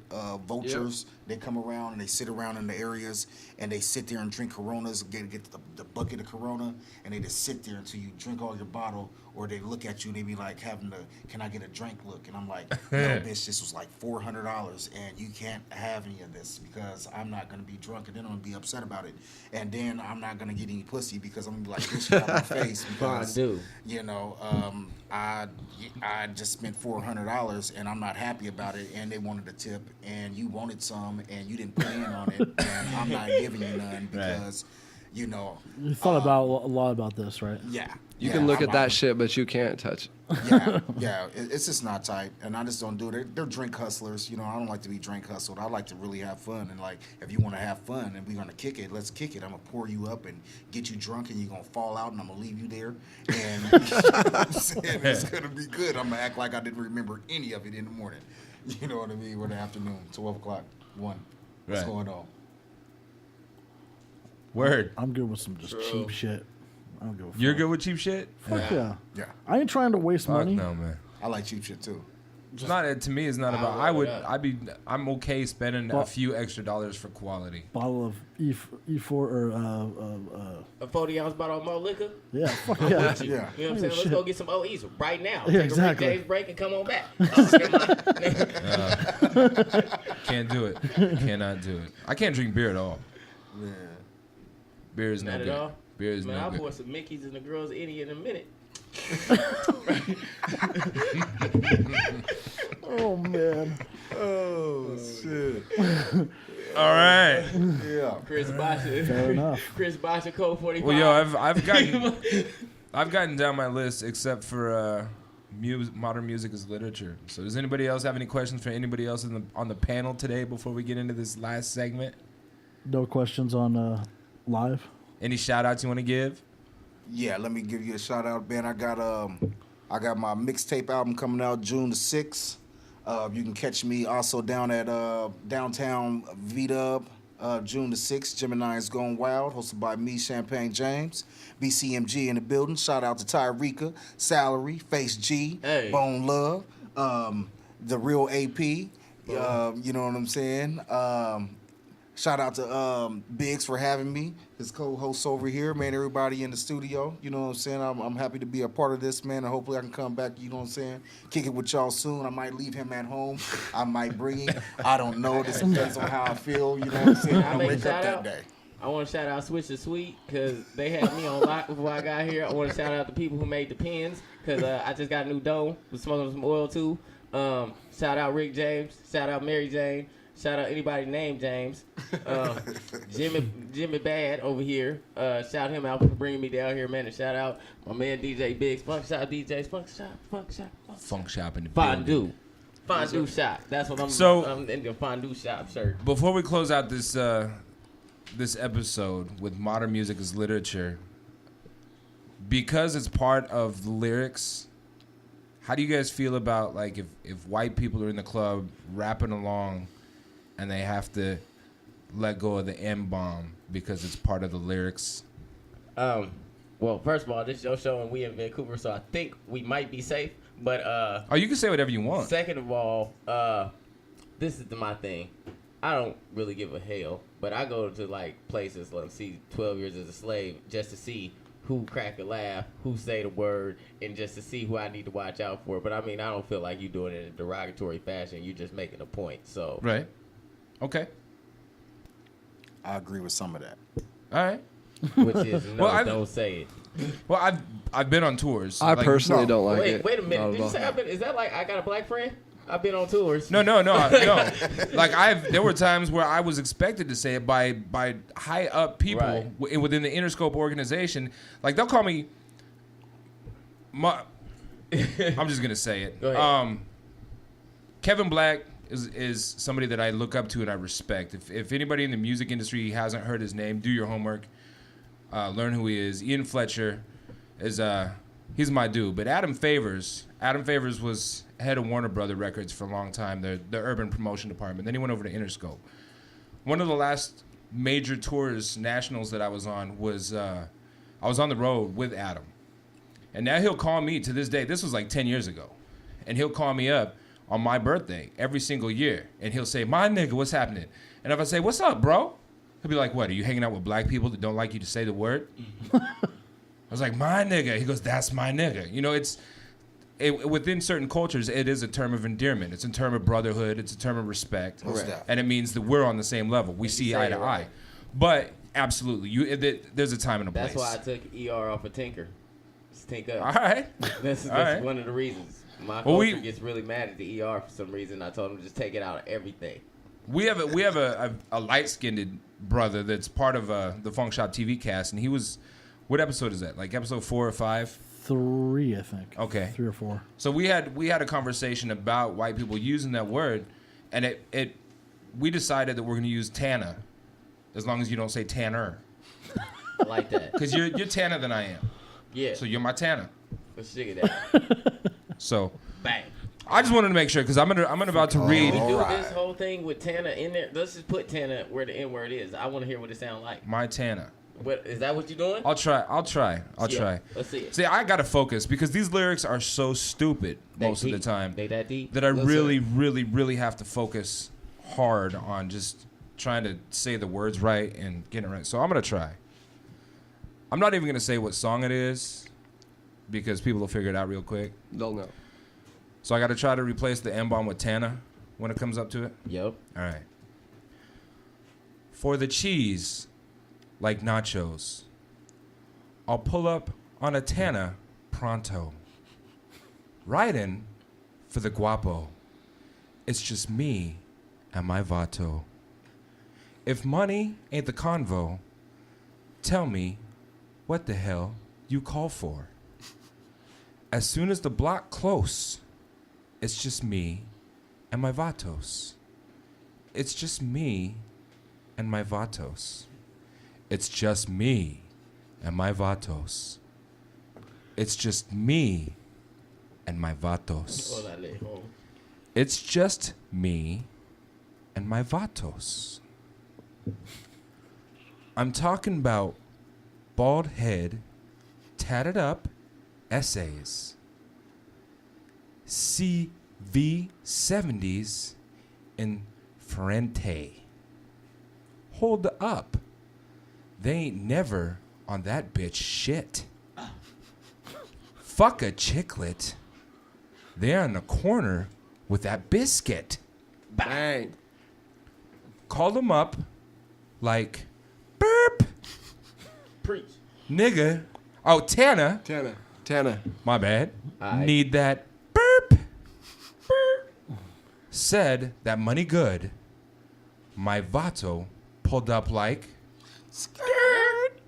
Speaker 4: vultures. They come around and they sit around in the areas and they sit there and drink Coronas, get the bucket of Corona, and they just sit there until you drink all your bottle, or they look at you and they be like having the, can I get a drink look? And I'm like, no, bitch, this was like $400 and you can't have any of this because I'm not going to be drunk and then I'm going to be upset about it. And then I'm not going to get any pussy because I'm going to be like, bitch, you got my face because, you know, I just spent $400 and I'm not happy about it, and they wanted a tip and you wanted some and you didn't put in on it, and I'm not giving you none because, you know.
Speaker 2: You thought about a lot about this, right?
Speaker 4: Yeah.
Speaker 6: You can look at that shit, but you can't touch it.
Speaker 4: Yeah, it's just not tight, and I just don't do it. They're drink hustlers, you know. I don't like to be drink hustled. I like to really have fun, and like, if you want to have fun and we're gonna kick it, let's kick it. I'm gonna pour you up and get you drunk, and you're gonna fall out, and I'm gonna leave you there, and you know what I'm saying? It's gonna be good. I'm gonna act like I didn't remember any of it in the morning. You know what I mean? Or in the afternoon, 12 o'clock, 1. What's going on?
Speaker 1: Word.
Speaker 2: I'm good with some just cheap shit. I don't give a fuck.
Speaker 1: You're good with cheap shit?
Speaker 2: Fuck yeah.
Speaker 4: Yeah,
Speaker 2: I ain't trying to waste
Speaker 1: Fuck
Speaker 2: money.
Speaker 1: no, man.
Speaker 4: I like cheap shit too.
Speaker 1: It's not, to me, it's not about. I'm okay spending a few extra dollars for quality.
Speaker 2: Bottle of E4 or
Speaker 3: A 40-ounce bottle of more liquor?
Speaker 2: yeah, fuck yeah.
Speaker 4: Yeah.
Speaker 3: You know what I'm saying? Let's
Speaker 2: Shit.
Speaker 3: go get some OEs right now.
Speaker 2: Yeah,
Speaker 3: Take
Speaker 2: exactly.
Speaker 3: a Rick James break and come on back. Oh, never mind.
Speaker 1: Can't do it. Cannot do it. I can't drink beer at all.
Speaker 4: Yeah.
Speaker 1: Beer is
Speaker 3: Not
Speaker 1: no
Speaker 3: at
Speaker 1: good.
Speaker 3: all?
Speaker 1: Beer is
Speaker 3: Man,
Speaker 1: no
Speaker 3: I'll
Speaker 1: good.
Speaker 3: pour some Mickeys in the girls' itty in a minute.
Speaker 2: Oh man.
Speaker 4: Oh shit.
Speaker 1: All right.
Speaker 4: Yeah.
Speaker 3: Chris Bosher.
Speaker 2: Fair enough.
Speaker 3: Chris Bosher, Code 45.
Speaker 1: Well, yo, I've gotten down my list except for modern music is literature. So does anybody else have any questions for anybody else on the panel today before we get into this last segment?
Speaker 2: No questions on live.
Speaker 1: Any shout outs you want to give?
Speaker 4: Yeah, let me give you a shout out, Ben. I got my mixtape album coming out June the 6th. You can catch me also down at downtown V-Dub, June the 6th. Gemini is Going Wild, hosted by me, Champange James. BCMG in the building. Shout out to Tyreka, Salary, Face G,
Speaker 3: Hey.
Speaker 4: Bone Love, the real AP. You know what I'm saying? Shout out to Biggz for having me, his co-host over here, man, everybody in the studio. You know what I'm saying? I'm happy to be a part of this, man, and hopefully I can come back, you know what I'm saying, kick it with y'all soon. I might leave him at home. I might bring him. I don't know. This depends on how I feel, you know what I'm saying?
Speaker 3: I'll
Speaker 4: I'll
Speaker 3: make a
Speaker 4: wake up
Speaker 3: shout
Speaker 4: that
Speaker 3: out.
Speaker 4: day.
Speaker 3: I want to shout out Switch to Sweet because they had me on lock before I got here. I want to shout out the people who made the pins because I just got a new dome. Was smoking some oil too. Shout out Rick James. Shout out Mary Jane. Shout out anybody named James. Jimmy Bad over here. Shout him out for bringing me down here, man. And shout out my man DJ Biggz. Funkshop DJs. Funkshop.
Speaker 1: Funkshop in the
Speaker 3: Fondue. Fondue shop. That's what I'm.
Speaker 1: So-
Speaker 3: I'm in the fondue shop shirt.
Speaker 1: Before we close out this episode with modern music as literature, because it's part of the lyrics, how do you guys feel about like if white people are in the club rapping along and they have to let go of the M-bomb because it's part of the lyrics?
Speaker 3: Well, first of all, this is your show and we in Vancouver, so I think we might be safe. But
Speaker 1: Oh, you can say whatever you want.
Speaker 3: second of all, this is my thing. I don't really give a hell, but I go to like places like see 12 Years as a Slave just to see who crack a laugh, who say the word, and just to see who I need to watch out for. But I mean, I don't feel like you doing it in a derogatory fashion. You're just making a point. So
Speaker 1: Right. Okay.
Speaker 4: I agree with some of that.
Speaker 1: All right.
Speaker 3: which is no,
Speaker 1: Well,
Speaker 3: don't say it.
Speaker 1: Well, I've been on tours.
Speaker 6: I
Speaker 1: Like,
Speaker 6: personally don't like
Speaker 3: Wait,
Speaker 6: it.
Speaker 3: wait a minute.
Speaker 6: Not
Speaker 3: Did
Speaker 6: at
Speaker 3: you
Speaker 6: all.
Speaker 3: say I've been, is that like I got a black friend? I've been on tours.
Speaker 1: No. Like there were times where I was expected to say it by high up people
Speaker 3: Right.
Speaker 1: within the Interscope organization. Like they'll call me. I'm just gonna say it.
Speaker 3: Go ahead.
Speaker 1: Kevin Black is somebody that I look up to and I respect. If anybody in the music industry hasn't heard his name, do your homework. Learn who he is. Ian Fletcher is he's my dude. But Adam Favors was head of Warner Brother Records for a long time, the urban promotion department. Then he went over to Interscope. One of the last major tours, nationals that I was on was I was on the road with Adam. And now he'll call me to this day. This was like 10 years ago. And he'll call me up on my birthday every single year. And he'll say, my nigga, what's happening? And if I say, what's up, bro? He'll be like, what, are you hanging out with black people that don't like you to say the word? I was like, my nigga. He goes, that's my nigga. You know, within certain cultures, it is a term of endearment. It's a term of brotherhood. It's a term of respect. And it means that we're on the same level. We see eye to eye. But absolutely, there's a time and a place.
Speaker 3: That's why I took ER off of Tinker. Just Tink up.
Speaker 1: All right.
Speaker 3: That's
Speaker 1: right.
Speaker 3: one of the reasons. My culture gets really mad at the ER for some reason. I told him just take it out of everything.
Speaker 1: We have a light-skinned brother that's part of the Funkshop TV cast, and he was, what episode is that? Like episode 4 or 5?
Speaker 2: 3, I think.
Speaker 1: Okay.
Speaker 2: 3 or 4.
Speaker 1: So we had a conversation about white people using that word, and we decided that we're going to use Tana, as long as you don't say Tanner.
Speaker 3: I like that.
Speaker 1: Because you're Tana than I am.
Speaker 3: Yeah.
Speaker 1: So you're my Tana.
Speaker 3: Let's figure that.
Speaker 1: So.
Speaker 3: Bang.
Speaker 1: I just wanted to make sure because I'm about to read.
Speaker 3: We do this whole thing with Tana in there. Let's just put Tana where the N word is. I want to hear what it sounds like.
Speaker 1: My Tana.
Speaker 3: What is that? What you're doing?
Speaker 1: I'll try.
Speaker 3: Yeah, let's see it.
Speaker 1: See, I gotta focus because these lyrics are so stupid most of the time.
Speaker 3: They that deep?
Speaker 1: That I really, really, really have to focus hard on just trying to say the words right and getting it right. So I'm gonna try. I'm not even gonna say what song it is because people will figure it out real quick.
Speaker 6: They'll know.
Speaker 1: So I got to try to replace the M-bomb with Tana when it comes up to it.
Speaker 3: Yep.
Speaker 1: All right. For the cheese, like nachos, I'll pull up on a Tana pronto. Riding for the guapo. It's just me and my vato. If money ain't the convo, tell me what the hell you call for. As soon as the block close, it's just me and my vatos. It's just me and my vatos. It's just me and my vatos. It's just me and my vatos. It's just me and my vatos. I'm talking about bald head, tatted up essays. CV70s in Frente. Hold up. They ain't never on that bitch shit. Fuck a chicklet. They're in the corner with that biscuit.
Speaker 6: Bang.
Speaker 1: Call them up like burp.
Speaker 3: Preach.
Speaker 1: Nigga. Oh, Tana.
Speaker 6: Tana.
Speaker 1: My bad.
Speaker 3: Aight.
Speaker 1: Need that burp. Burp. Said that money good. My vato pulled up like skirt.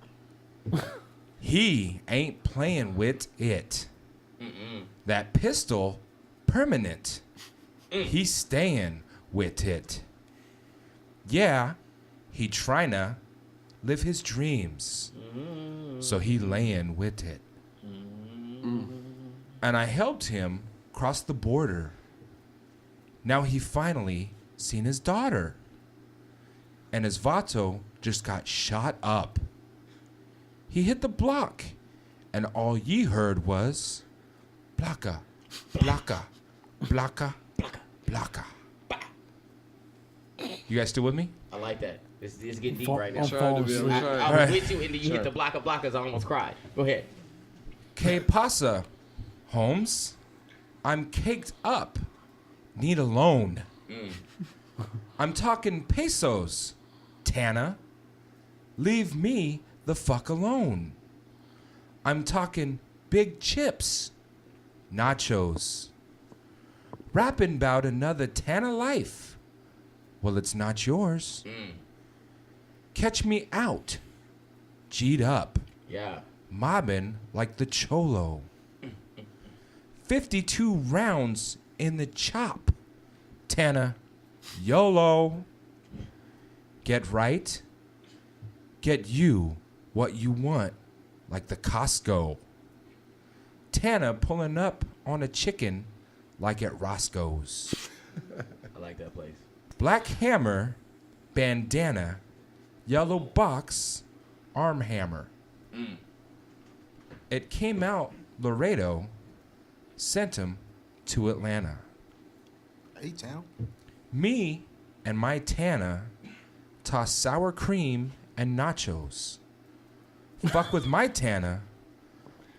Speaker 1: He ain't playing with it. That pistol permanent. He staying with it. Yeah, he tryna live his dreams. So he laying with it. And I helped him cross the border. Now he finally seen his daughter. And his vato just got shot up. He hit the block, and all ye heard was blocka, blocka, blocka, blocka. You guys still with me?
Speaker 3: I like that. It's getting deep
Speaker 2: Fall-
Speaker 3: right now.
Speaker 2: I'm falling asleep.
Speaker 3: I was with you, and then you hit the blockers. I almost cried. Go ahead.
Speaker 1: Que pasa, Holmes? I'm caked up. Need a loan. I'm talking pesos, Tana. Leave me the fuck alone. I'm talking big chips, nachos. rapping about another Tana life. Well, it's not yours. Catch me out, G'd up,
Speaker 3: Yeah.
Speaker 1: mobbing like the Cholo. 52 rounds in the chop. Tana, YOLO. Get right. Get you what you want, like the Costco. Tana pulling up on a chicken like at Roscoe's.
Speaker 3: I like that place.
Speaker 1: Black hammer, bandana, yellow box, arm hammer. It came out Laredo, sent him to Atlanta.
Speaker 4: A-Town.
Speaker 1: Me and my Tana toss sour cream and nachos. Fuck with my Tana,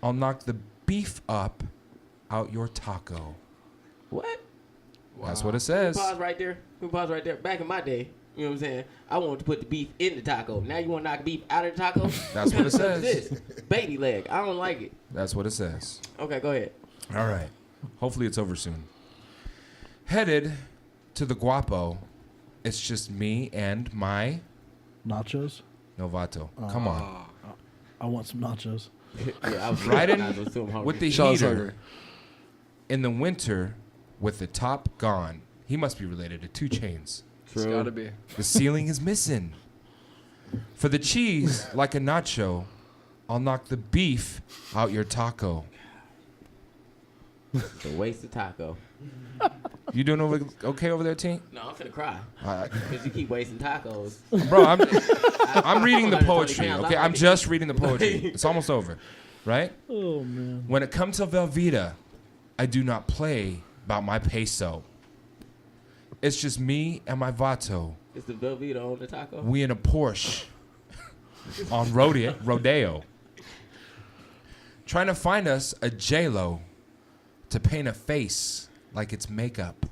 Speaker 1: I'll knock the beef up out your taco.
Speaker 3: What?
Speaker 1: That's what it says.
Speaker 3: Pause right there. Back in my day, you know what I'm saying? I wanted to put the beef in the taco. Now you want to knock beef out of the taco?
Speaker 1: That's what it says.
Speaker 3: This baby leg. I don't like it.
Speaker 1: That's what it says.
Speaker 3: Okay, go ahead.
Speaker 1: All right. Hopefully it's over soon. Headed to the Guapo. It's just me and my
Speaker 2: Nachos.
Speaker 1: Novato. Come on.
Speaker 2: I want some nachos.
Speaker 3: Yeah, I was
Speaker 1: Riding
Speaker 3: I was too hungry.
Speaker 1: with the
Speaker 6: Sean's
Speaker 1: heater
Speaker 6: hungry.
Speaker 1: in the winter with the top gone. He must be related to 2 Chainz.
Speaker 6: It's gotta be.
Speaker 1: The ceiling is missing. For the cheese, like a nacho, I'll knock the beef out your taco.
Speaker 3: It's a waste of taco.
Speaker 1: You doing okay over there, Tink?
Speaker 3: No, I'm finna cry.
Speaker 1: All right.
Speaker 3: Because you keep wasting tacos.
Speaker 1: Bro, I'm reading the
Speaker 3: 120
Speaker 1: poetry,
Speaker 3: pounds.
Speaker 1: okay?
Speaker 3: I
Speaker 1: I'm
Speaker 3: like
Speaker 1: just reading the poetry. It's almost over, right?
Speaker 2: Oh man.
Speaker 1: When it comes to Velveeta, I do not play about my peso. It's just me and my Vato.
Speaker 3: It's the Velveeta on the taco.
Speaker 1: We in a Porsche on rodeo. Trying to find us a J-Lo to paint a face like it's makeup.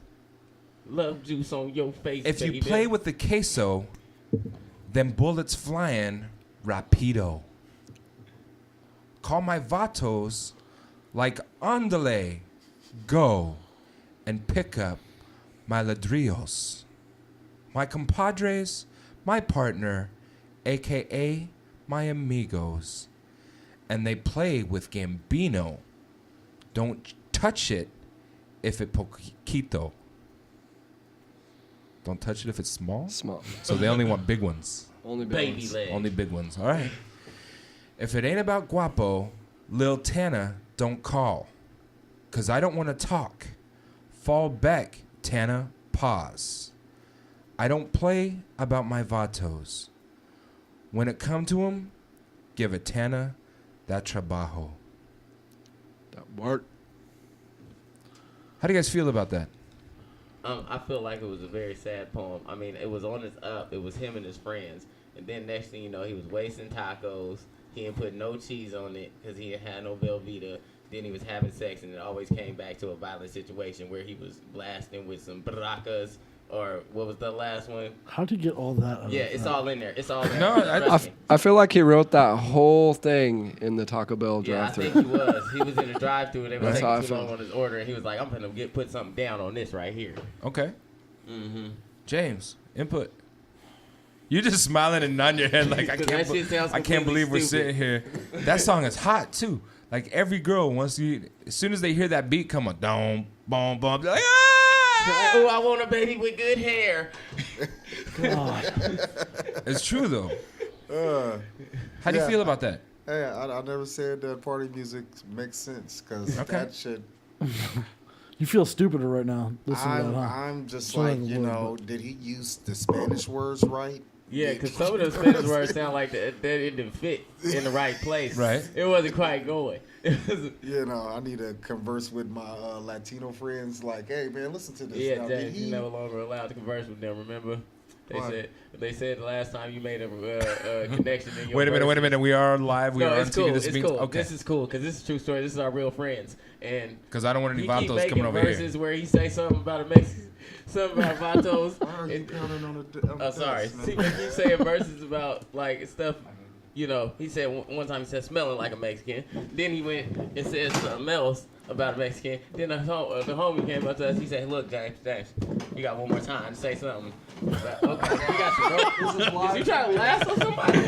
Speaker 3: Love juice on your face,
Speaker 1: If you
Speaker 3: baby.
Speaker 1: play with the queso, then bullets flying rapido. Call my vatos like andale, go and pick up my ladrillos. My compadres, my partner, aka my amigos. And they play with Gambino. Don't touch it if it poquito. Don't touch it if it's small.
Speaker 6: Small.
Speaker 1: So they only want big ones.
Speaker 6: Only big
Speaker 3: Baby
Speaker 6: ones.
Speaker 3: leg.
Speaker 1: Only big ones. All right. If it ain't about Guapo, Lil Tana don't call. Cause I don't want to talk. Fall back, Tana, pause. I don't play about my vatos. When it come to 'em, give a Tana that trabajo.
Speaker 6: That work.
Speaker 1: How do you guys feel about that?
Speaker 3: I feel like it was a very sad poem. I mean, it was on his up. It was him and his friends. And then next thing you know, he was wasting tacos. He didn't put no cheese on it because he didn't have no Velveeta. Then he was having sex, and it always came back to a violent situation where he was blasting with some baracas, or what was the last one?
Speaker 2: How'd you get all that?
Speaker 3: Yeah, it's all in there. It's all in
Speaker 1: No,
Speaker 3: there.
Speaker 1: I-
Speaker 3: Trust me.
Speaker 6: I feel like he wrote that whole thing in the Taco Bell
Speaker 3: Yeah, I
Speaker 6: drive-thru.
Speaker 3: think he was. He was in the drive-thru, and they were
Speaker 6: That's how I
Speaker 3: taking too long
Speaker 6: felt.
Speaker 3: on his order, and he was like, "I'm gonna put something down on this right here."
Speaker 1: Okay.
Speaker 3: Mm-hmm.
Speaker 1: James, input. You just smiling and nodding your head like I
Speaker 3: 'Cause
Speaker 1: can't.
Speaker 3: that shit sounds
Speaker 1: I can't
Speaker 3: completely
Speaker 1: believe we're
Speaker 3: stupid.
Speaker 1: sitting here. That song is hot too. Like every girl wants you. As soon as they hear that beat come on, dom, boom, boom, they're like, ah!
Speaker 3: Oh, I want a baby with good hair.
Speaker 1: It's true though. How do you
Speaker 7: yeah.
Speaker 1: feel about that?
Speaker 7: Hey, I never said that party music makes sense because
Speaker 1: Okay.
Speaker 7: that shit.
Speaker 2: You feel stupider right now. Listen to that, huh?
Speaker 7: I'm just
Speaker 2: Sorry,
Speaker 7: like, you
Speaker 2: word,
Speaker 7: know, did he use the Spanish words right?
Speaker 3: Yeah, because some of those Spanish words sound like that it didn't fit in the right place.
Speaker 1: Right.
Speaker 3: It wasn't quite going. It was,
Speaker 7: You know, I need to converse with my Latino friends. Like, hey, man, listen to this.
Speaker 3: yeah,
Speaker 7: now, did
Speaker 3: James,
Speaker 7: he?
Speaker 3: you're no longer allowed to converse with them. Remember?
Speaker 7: What?
Speaker 3: They said the last time you made a connection in your
Speaker 1: Wait a minute. We are live. We
Speaker 3: No,
Speaker 1: are on
Speaker 3: it's
Speaker 1: TV.
Speaker 3: cool.
Speaker 1: This
Speaker 3: It's
Speaker 1: means
Speaker 3: cool.
Speaker 1: okay.
Speaker 3: This is cool because this is a true story. This is our real friends, and
Speaker 1: Because I don't want any
Speaker 3: he keep
Speaker 1: vatos
Speaker 3: making
Speaker 1: coming over here.
Speaker 3: verses where he say something about a Mexican, something about vatos.
Speaker 7: Why are you
Speaker 3: and-
Speaker 7: pounding on the
Speaker 3: Oh, sorry.
Speaker 7: desk, man?
Speaker 3: See, they keep saying verses about like stuff. you know, he said one time he said smelling like a Mexican. Then he went and said something else about a Mexican. Then the homie came up to us. He said, "Look, James, you got one more time to say something." But, okay, you got your rope. Is you trying to laugh on somebody?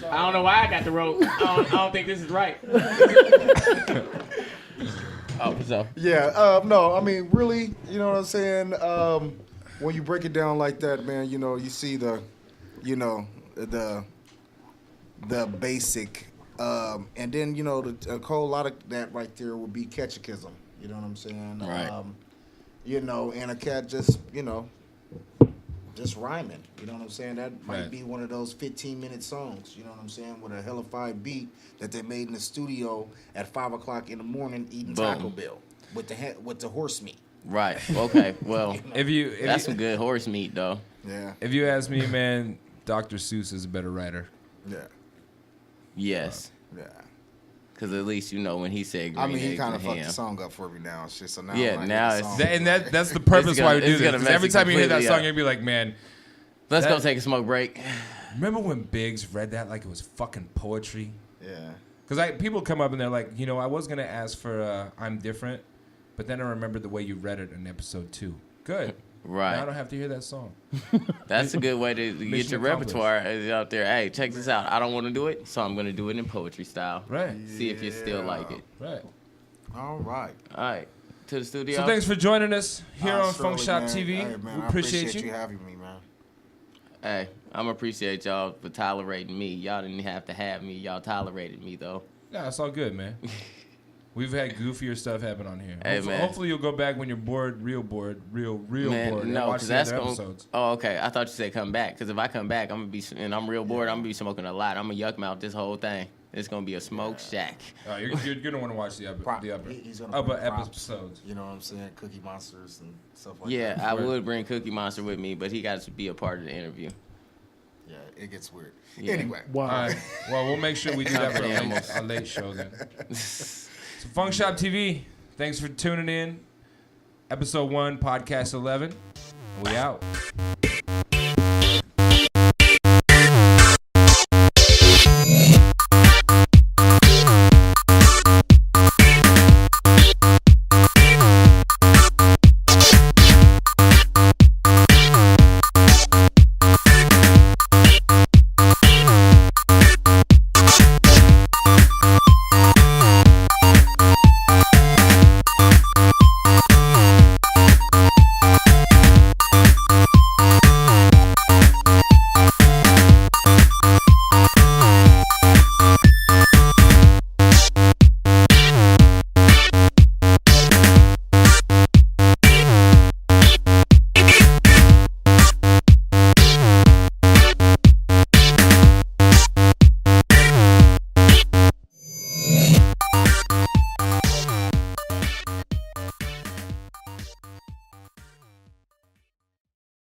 Speaker 3: I don't know why I got the rope. I don't think this is right. Oh, so.
Speaker 7: Yeah, no, I mean, really, you know what I'm saying? When you break it down like that, man, you know, you see the basic, and then, you know, a whole lot of that right there would be catechism, you know what I'm saying?
Speaker 8: Right.
Speaker 7: You know, and a cat just, you know, just rhyming, you know what I'm saying? That might be one of those 15-minute songs, you know what I'm saying, with a hellified beat that they made in the studio at 5 o'clock in the morning eating Taco Bell with the horse meat.
Speaker 8: Right. Okay. Well,
Speaker 1: That's
Speaker 8: some good horse meat, though.
Speaker 7: Yeah.
Speaker 1: If you ask me, man, Dr. Seuss is a better writer.
Speaker 7: Yeah.
Speaker 8: Yes.
Speaker 7: Yeah.
Speaker 8: Because at least, you know, when he said green
Speaker 7: I mean, he
Speaker 8: eggs
Speaker 7: kind
Speaker 8: and
Speaker 7: of fucked
Speaker 8: ham.
Speaker 7: the song up for me now and shit. So now,
Speaker 8: Yeah,
Speaker 7: when I
Speaker 8: now
Speaker 7: hear the
Speaker 8: it's-
Speaker 7: song,
Speaker 1: That's the purpose why we do
Speaker 8: it's
Speaker 1: this.
Speaker 8: gonna
Speaker 1: 'Cause
Speaker 8: mess
Speaker 1: every
Speaker 8: it
Speaker 1: time you hear that
Speaker 8: completely
Speaker 1: song,
Speaker 8: up.
Speaker 1: you'll be like, man.
Speaker 8: Let's go take a smoke break.
Speaker 1: Remember when Biggz read that like it was fucking poetry?
Speaker 7: yeah.
Speaker 1: Because people come up and they're like, you know, I was going to ask for I'm Different, but then I remembered the way you read it in episode 2. Good.
Speaker 8: Right.
Speaker 1: Now I don't have to hear that song.
Speaker 8: That's a good way to get
Speaker 1: Mission
Speaker 8: your
Speaker 1: accomplished.
Speaker 8: repertoire out there. Hey, check this out. I don't want to do it, so I'm going to do it in poetry style.
Speaker 1: Right.
Speaker 8: See if you still like it.
Speaker 1: Right.
Speaker 7: All right.
Speaker 8: All right. To the studio.
Speaker 1: So thanks for joining us here on
Speaker 7: Surely,
Speaker 1: Funkshop
Speaker 7: man.
Speaker 1: TV.
Speaker 7: Hey, man,
Speaker 1: We
Speaker 7: I
Speaker 1: appreciate you.
Speaker 7: you having me, man.
Speaker 8: Hey, I'm appreciate y'all for tolerating me. Y'all didn't have to have me. Y'all tolerated me, though.
Speaker 1: Nah, it's all good, man. We've had goofier stuff happen on here.
Speaker 8: Hey, man.
Speaker 1: Hopefully you'll go back when you're bored, real bored, real
Speaker 8: Man,
Speaker 1: bored. and
Speaker 8: no,
Speaker 1: watch
Speaker 8: because
Speaker 1: the
Speaker 8: that's
Speaker 1: other
Speaker 8: going.
Speaker 1: episodes.
Speaker 8: Oh, okay. I thought you said come back. Because if I come back, I'm gonna be and I'm real bored. I'm gonna be smoking a lot. I'm gonna yuck mouth this whole thing. It's gonna be a smoke shack.
Speaker 1: You're gonna want to watch the upper
Speaker 7: He's gonna bring props,
Speaker 1: episodes.
Speaker 7: You know what I'm saying? Cookie Monsters and stuff like
Speaker 8: Yeah,
Speaker 7: that.
Speaker 8: I would bring Cookie Monster with me, but he got to be a part of the interview.
Speaker 7: Yeah, it gets weird.
Speaker 8: Yeah.
Speaker 7: Anyway.
Speaker 2: Wow.
Speaker 1: All right. Well, we'll make sure we do that for a late show then. So Funkshop TV, thanks for tuning in. Episode 1, podcast 11. We out.